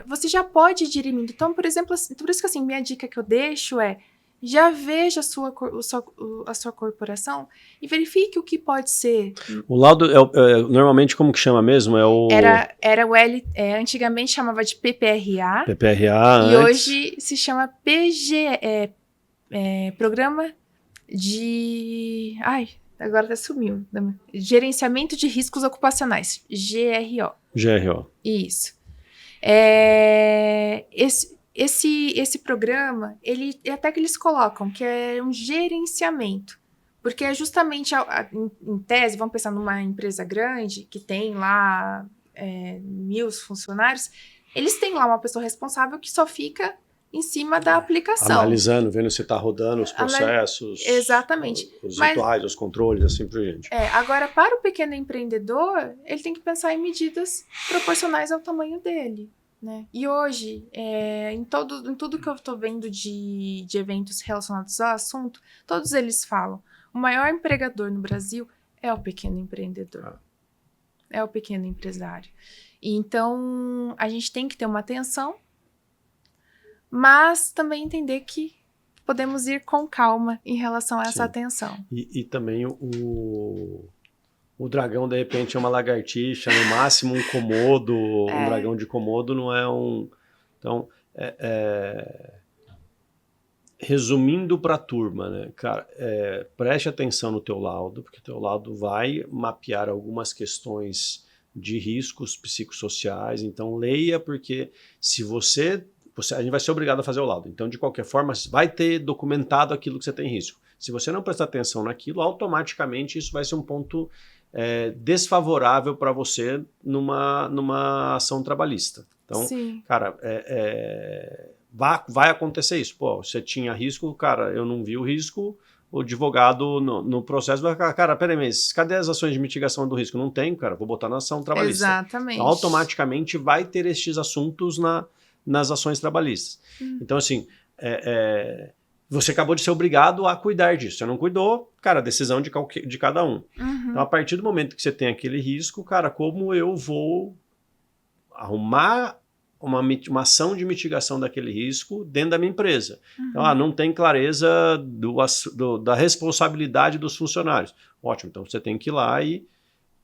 você já pode ir dirimindo. Então, por exemplo, por isso que assim, minha dica que eu deixo já veja a sua corporação e verifique o que pode ser. O laudo, normalmente, como que chama mesmo? Era o antigamente chamava de PPRA. PPRA, e hoje se chama Programa Agora até sumiu. Gerenciamento de riscos ocupacionais, GRO. GRO. Isso. Esse programa, até que eles colocam que é um gerenciamento. Porque é justamente, em tese, vamos pensar numa empresa grande, que tem lá 1.000 funcionários, eles têm lá uma pessoa responsável que só fica em cima da aplicação. Analisando, vendo se está rodando os processos. Exatamente. Os rituais, os controles, assim por diante. Agora, para o pequeno empreendedor, ele tem que pensar em medidas proporcionais ao tamanho dele. Né? E hoje, em tudo que eu estou vendo de eventos relacionados ao assunto, todos eles falam: o maior empregador no Brasil é o pequeno empreendedor. É o pequeno empresário. E então, a gente tem que ter uma atenção, mas também entender que podemos ir com calma em relação a essa atenção. E também o dragão, de repente, é uma lagartixa, no máximo um Komodo, um dragão de Komodo não é um... Então, resumindo para a turma, né, cara, preste atenção no teu laudo, porque teu laudo vai mapear algumas questões de riscos psicossociais, então leia, porque se a gente vai ser obrigado a fazer o laudo. Então, de qualquer forma, vai ter documentado aquilo que você tem risco. Se você não prestar atenção naquilo, automaticamente isso vai ser um ponto desfavorável para você numa ação trabalhista. Então, sim, cara, vai acontecer isso. Pô, você tinha risco, cara, eu não vi o risco, o advogado no processo vai ficar, cara, peraí, mas cadê as ações de mitigação do risco? Não tem, cara, vou botar na ação trabalhista. Exatamente. Então, automaticamente vai ter estes assuntos nas ações trabalhistas. Então, assim, você acabou de ser obrigado a cuidar disso. Você não cuidou, cara, decisão de cada um. Então, a partir do momento que você tem aquele risco, cara, como eu vou arrumar uma ação de mitigação daquele risco dentro da minha empresa? Então, não tem clareza da responsabilidade dos funcionários. Ótimo, então você tem que ir lá e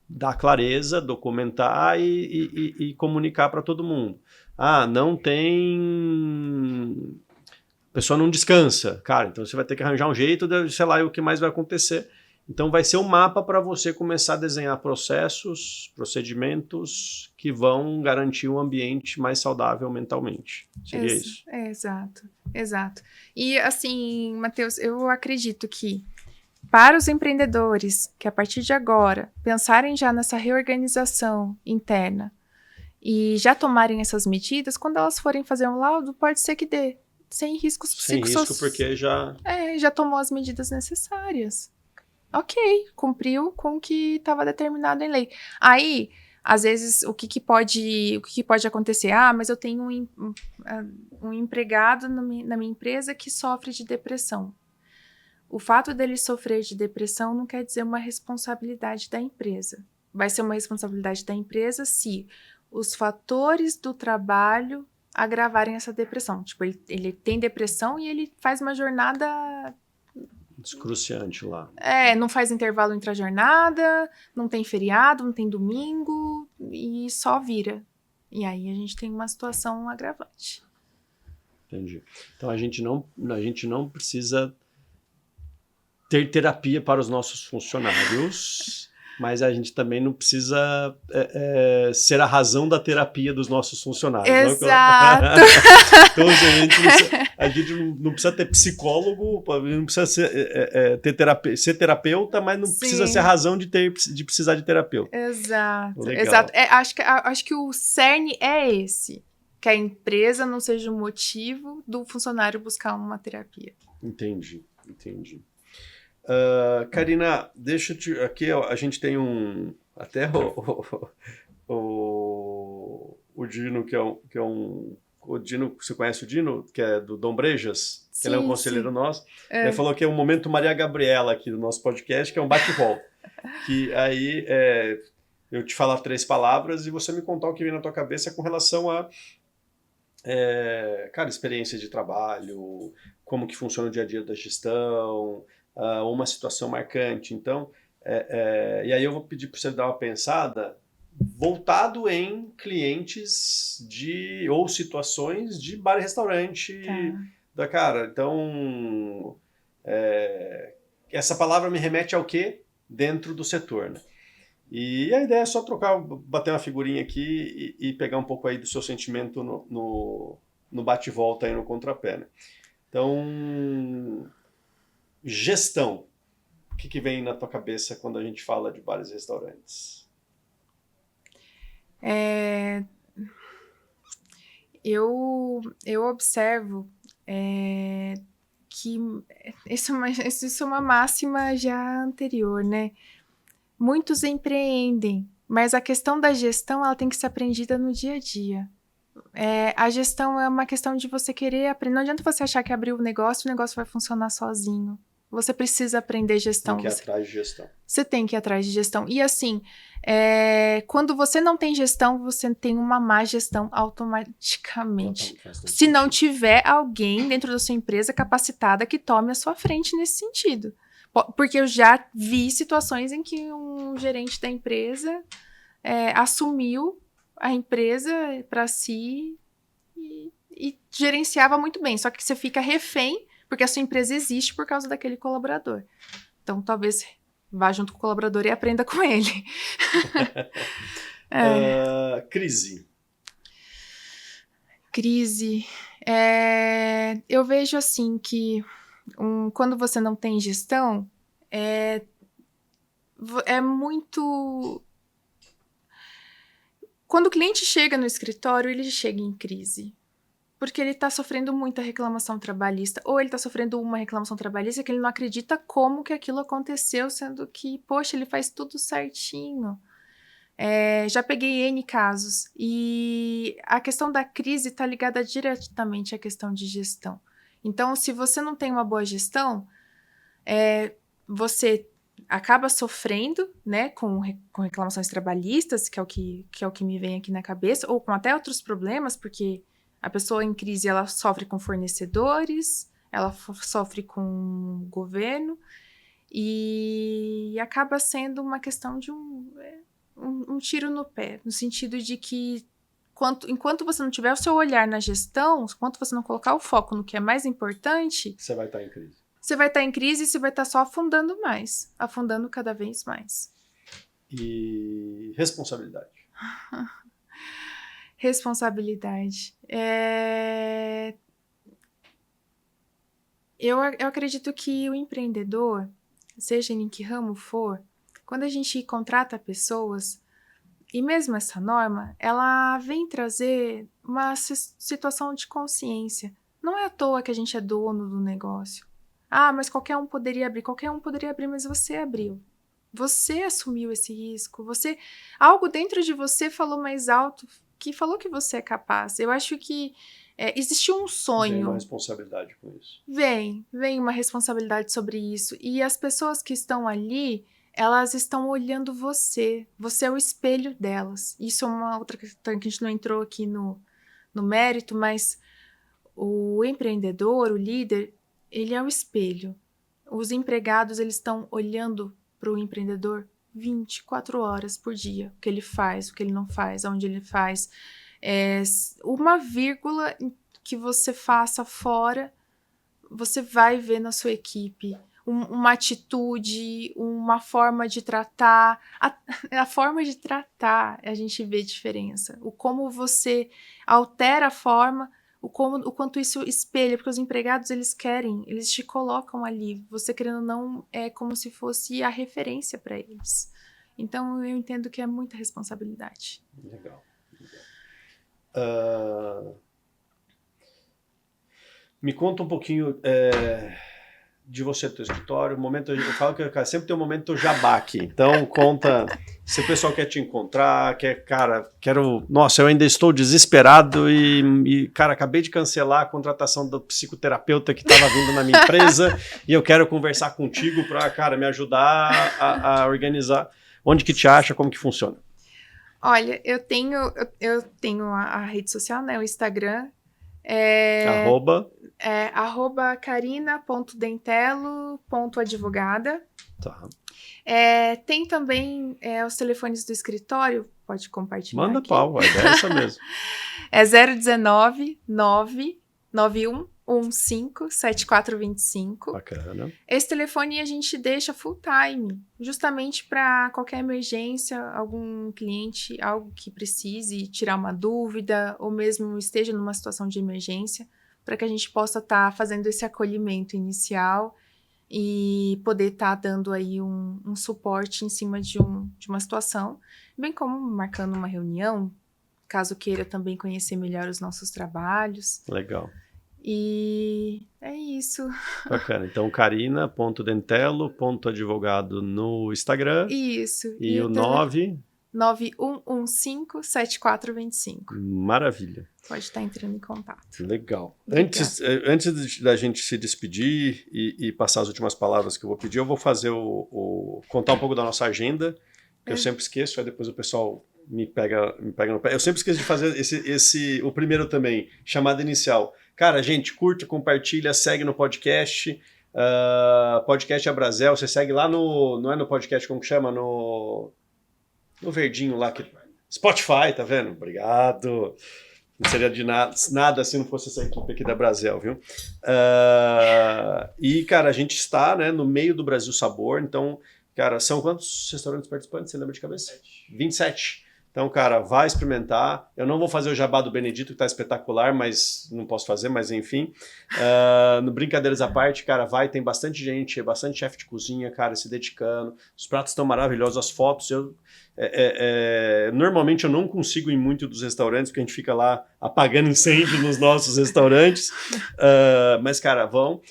dar clareza, documentar e comunicar para todo mundo. Não tem... A pessoa não descansa. Cara, então você vai ter que arranjar um jeito de, sei lá, o que mais vai acontecer. Então vai ser um mapa para você começar a desenhar processos, procedimentos que vão garantir um ambiente mais saudável mentalmente. Seria isso? Exato. E assim, Matheus, eu acredito que para os empreendedores que a partir de agora pensarem já nessa reorganização interna e já tomarem essas medidas, quando elas forem fazer um laudo, pode ser que dê. Sem riscos psicossociais. Sem risco, porque já tomou as medidas necessárias. Ok, cumpriu com o que estava determinado em lei. Aí, às vezes, o que pode acontecer? Mas eu tenho um empregado na minha empresa que sofre de depressão. O fato dele sofrer de depressão não quer dizer uma responsabilidade da empresa. Vai ser uma responsabilidade da empresa se os fatores do trabalho agravarem essa depressão. Tipo, ele tem depressão e ele faz uma jornada... excruciante lá. Não faz intervalo entre a jornada, não tem feriado, não tem domingo, e só vira. E aí a gente tem uma situação agravante. Entendi. Então a gente não precisa ter terapia para os nossos funcionários, mas a gente também não precisa ser a razão da terapia dos nossos funcionários. Exato. Então a gente não precisa ter psicólogo, não precisa ser terapeuta, mas não precisa ser a razão de precisar de terapeuta. Exato. Legal. Exato. Acho que o cerne é esse, que a empresa não seja o motivo do funcionário buscar uma terapia. Entendi. Karina, deixa eu te... Aqui a gente tem até o Dino, que é um... O Dino, você conhece o Dino? Que é do Dom Brejas? Sim, ele é um conselheiro nosso. Ele falou que é um momento Maria Gabriela aqui do nosso podcast, que é um bate-volta. Que aí eu te falar 3 palavras e você me contar o que vem na tua cabeça com relação a experiência de trabalho, como que funciona o dia a dia da gestão, uma situação marcante. Então, e aí eu vou pedir para você dar uma pensada voltado em clientes ou situações de bar e restaurante da cara. Então, essa palavra me remete ao quê? Dentro do setor, né? E a ideia é só bater uma figurinha aqui e pegar um pouco aí do seu sentimento no bate-volta aí no contrapé, né? Então, gestão. O que vem na tua cabeça quando a gente fala de bares e restaurantes? Eu observo que isso é uma máxima já anterior, né? Muitos empreendem, mas a questão da gestão ela tem que ser aprendida no dia a dia. A gestão é uma questão de você querer aprender. Não adianta você achar que abriu o negócio vai funcionar sozinho. Você precisa aprender gestão. Tem que ir atrás de gestão. Você tem que ir atrás de gestão. E assim, quando você não tem gestão, você tem uma má gestão automaticamente. Se não tiver alguém dentro da sua empresa capacitada que tome a sua frente nesse sentido. Porque eu já vi situações em que um gerente da empresa assumiu a empresa para si e gerenciava muito bem. Só que você fica refém porque a sua empresa existe por causa daquele colaborador. Então, talvez vá junto com o colaborador e aprenda com ele. Crise. Crise. Eu vejo assim que quando você não tem gestão, é muito... Quando o cliente chega no escritório, ele chega em crise. Porque ele está sofrendo muita reclamação trabalhista, ou ele está sofrendo uma reclamação trabalhista que ele não acredita como que aquilo aconteceu, sendo que, poxa, ele faz tudo certinho. Já peguei N casos, e a questão da crise está ligada diretamente à questão de gestão. Então, se você não tem uma boa gestão, você acaba sofrendo, né, com reclamações trabalhistas, que é o que me vem aqui na cabeça, ou com até outros problemas, porque a pessoa em crise, ela sofre com fornecedores, ela sofre com o governo, e acaba sendo uma questão de um tiro no pé, no sentido de que enquanto você não tiver o seu olhar na gestão, enquanto você não colocar o foco no que é mais importante... Você vai estar em crise. Você vai estar em crise e você vai estar só afundando mais, afundando cada vez mais. E responsabilidade. Responsabilidade. Eu acredito que o empreendedor, seja em que ramo for, quando a gente contrata pessoas, e mesmo essa norma, ela vem trazer uma situação de consciência. Não é à toa que a gente é dono do negócio. Mas qualquer um poderia abrir, mas você abriu. Você assumiu esse risco. Algo dentro de você falou mais alto, que falou que você é capaz. Eu acho que existe um sonho. Vem uma responsabilidade com isso. Vem uma responsabilidade sobre isso. E as pessoas que estão ali, elas estão olhando você. Você é o espelho delas. Isso é uma outra questão que a gente não entrou aqui no mérito, mas o empreendedor, o líder, ele é o espelho. Os empregados, eles estão olhando para o empreendedor 24 horas por dia. O que ele faz, o que ele não faz, onde ele faz. Uma vírgula que você faça fora, você vai ver na sua equipe. Uma atitude, uma forma de tratar. A forma de tratar, a gente vê diferença. O como você altera a forma, o quanto isso espelha, porque os empregados, eles te colocam ali, você querendo ou não, é como se fosse a referência para eles. Então, eu entendo que é muita responsabilidade. Legal. Me conta um pouquinho de você, do teu escritório. Eu falo que sempre tem um momento do jabá aqui. Então, conta se o pessoal quer te encontrar, Nossa, eu ainda estou desesperado e, cara, acabei de cancelar a contratação do psicoterapeuta que estava vindo na minha empresa e eu quero conversar contigo para, cara, me ajudar a organizar. Onde que te acha? Como que funciona? Olha, eu tenho a rede social, né? O Instagram. @ carina.dentelo.advogada. Tá. Tem também os telefones do escritório, pode compartilhar. Manda aqui. pau, a ideia é essa mesmo. É 019 991 915-7425. Bacana. Esse telefone a gente deixa full time, justamente para qualquer emergência, algum cliente, algo que precise tirar uma dúvida, ou mesmo esteja numa situação de emergência, para que a gente possa estar fazendo esse acolhimento inicial e poder estar dando aí um suporte em cima de uma situação, bem como marcando uma reunião, caso queira também conhecer melhor os nossos trabalhos. Legal. E é isso. Bacana. Então, carina.dentelo.advogado no Instagram. Isso. E o 9115-7425. Maravilha. Pode estar entrando em contato. Legal. Obrigada. Antes da gente se despedir e passar as últimas palavras que eu vou pedir, eu vou fazer contar um pouco da nossa agenda, que eu sempre esqueço, aí depois o pessoal me pega no pé. Eu sempre esqueço de fazer o primeiro também, chamada inicial. Cara, gente, curte, compartilha, segue no podcast. Podcast Abrazel, você segue lá não é no podcast, como que chama? No verdinho lá. Spotify, tá vendo? Obrigado. Não seria de nada se não fosse essa equipe aqui da Abrazel, viu? E, cara, a gente está, né, no meio do Brasil Sabor, então, cara, são quantos restaurantes participantes? Você lembra de cabeça? 27. Então, cara, vai experimentar. Eu não vou fazer o jabá do Benedito, que tá espetacular, mas não posso fazer, mas enfim. No Brincadeiras à parte, cara, tem bastante gente, bastante chefe de cozinha, cara, se dedicando. Os pratos estão maravilhosos, as fotos. Normalmente eu não consigo ir muito dos restaurantes, porque a gente fica lá apagando incêndio nos nossos restaurantes. Mas, cara, vão.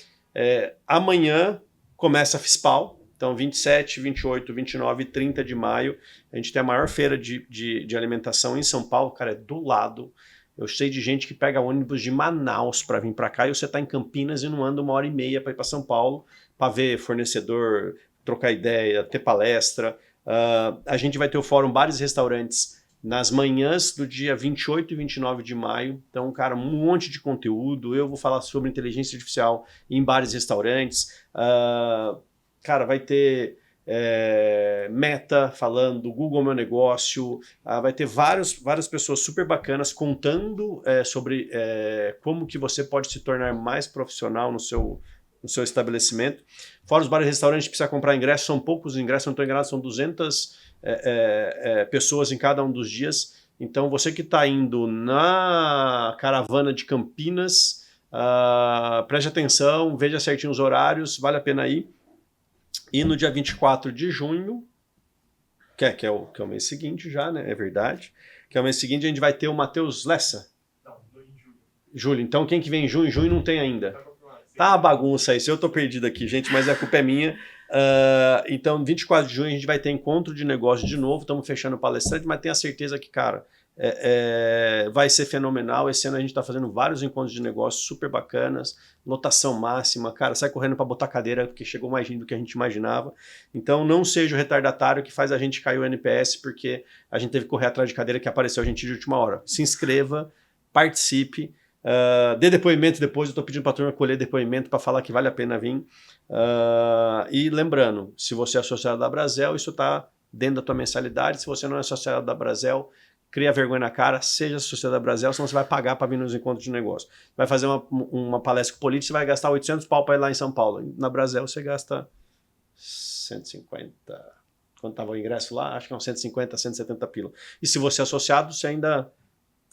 Amanhã começa a FISPAL. Então, 27, 28, 29 e 30 de maio, a gente tem a maior feira de alimentação em São Paulo, cara, é do lado. Eu sei de gente que pega ônibus de Manaus para vir para cá e você está em Campinas e não anda 1h30 para ir para São Paulo para ver fornecedor, trocar ideia, ter palestra. A gente vai ter o Fórum Bares e Restaurantes nas manhãs do dia 28 e 29 de maio. Então, cara, um monte de conteúdo. Eu vou falar sobre inteligência artificial em bares e restaurantes. Cara, vai ter Meta falando, Google Meu Negócio, vai ter várias pessoas super bacanas contando sobre como que você pode se tornar mais profissional no seu estabelecimento. Fora os bares e restaurantes, precisa comprar ingressos, são poucos ingressos, não estou enganado, são 200 pessoas em cada um dos dias. Então, você que está indo na caravana de Campinas, preste atenção, veja certinho os horários, vale a pena ir. E no dia 24 de junho, que é o mês seguinte já, né? É verdade. Que é o mês seguinte, a gente vai ter o Matheus Lessa. Não, em julho. Julho. Então, quem que vem em junho? Junho não tem ainda. Tá uma bagunça isso. Eu tô perdido aqui, gente, mas a culpa é minha. Então, 24 de junho, a gente vai ter encontro de negócio de novo. Estamos fechando palestrante, mas tenha certeza que, cara, vai ser fenomenal. Esse ano a gente está fazendo vários encontros de negócio super bacanas, lotação máxima, cara, sai correndo para botar cadeira, porque chegou mais gente do que a gente imaginava. Então não seja o retardatário que faz a gente cair o NPS, porque a gente teve que correr atrás de cadeira que apareceu a gente de última hora. Se inscreva, participe, dê depoimento depois. Eu estou pedindo para a turma colher depoimento para falar que vale a pena vir. E lembrando, se você é associado da Abrazel, isso está dentro da tua mensalidade. Se você não é associado da Abrazel, cria vergonha na cara, seja associado da Abrazel, senão você vai pagar para vir nos encontros de negócio. Vai fazer uma palestra com político, você vai gastar 800 pau para ir lá em São Paulo. Na Abrazel você gasta 150. Quando estava o ingresso lá, acho que é uns 150, 170 pila. E se você é associado, você ainda,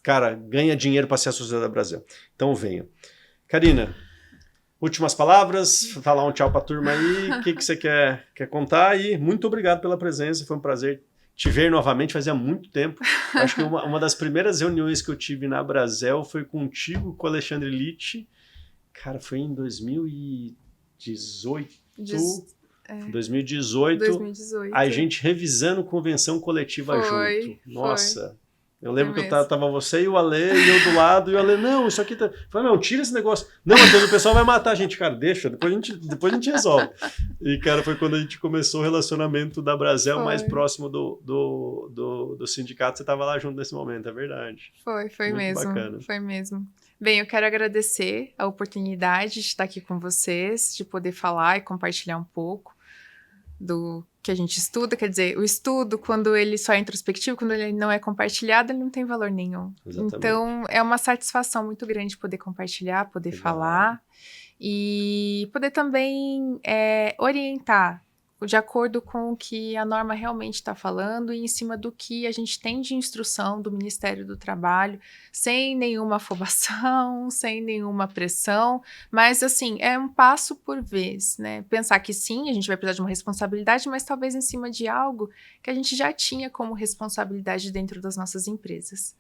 cara, ganha dinheiro para ser associado da Abrazel. Então venha. Karina, últimas palavras, falar um tchau para a turma aí, o que você quer contar? E muito obrigado pela presença, foi um prazer te ver novamente, fazia muito tempo. Acho que uma das primeiras reuniões que eu tive na Abrazel foi contigo, com o Alexandre Litt. Cara, foi em 2018. 2018. A gente revisando convenção coletiva junto. Nossa. Eu lembro que tava você e o Ale e eu do lado, e o Ale, não, isso aqui tá... Eu falei, não, tira esse negócio. Não, Matheus, o pessoal vai matar a gente. Cara, deixa, depois a gente resolve. E, cara, foi quando a gente começou o relacionamento da Abrazel mais próximo do sindicato. Você tava lá junto nesse momento, é verdade. Foi muito mesmo. Bacana. Foi mesmo. Bem, eu quero agradecer a oportunidade de estar aqui com vocês, de poder falar e compartilhar um pouco. do que a gente estuda, quer dizer, o estudo, quando ele só é introspectivo, quando ele não é compartilhado, ele não tem valor nenhum. Exatamente. Então, é uma satisfação muito grande poder compartilhar, poder falar e poder também orientar de acordo com o que a norma realmente está falando e em cima do que a gente tem de instrução do Ministério do Trabalho, sem nenhuma afobação, sem nenhuma pressão, mas assim, é um passo por vez, né? Pensar que sim, a gente vai precisar de uma responsabilidade, mas talvez em cima de algo que a gente já tinha como responsabilidade dentro das nossas empresas.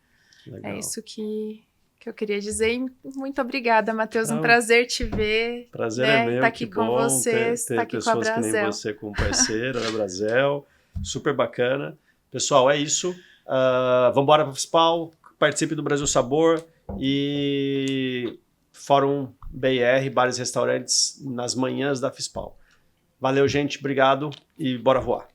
Legal. É isso que eu queria dizer. E muito obrigada, Matheus. Um prazer te ver. Prazer é meu, tá aqui com vocês, ter tá aqui pessoas com a que nem Brasel. você como parceira da Brasel. Super bacana. Pessoal, é isso. Vamos embora para o FISPAL. Participe do Brasil Sabor e Fórum BR, bares e restaurantes nas manhãs da FISPAL. Valeu, gente. Obrigado e bora voar.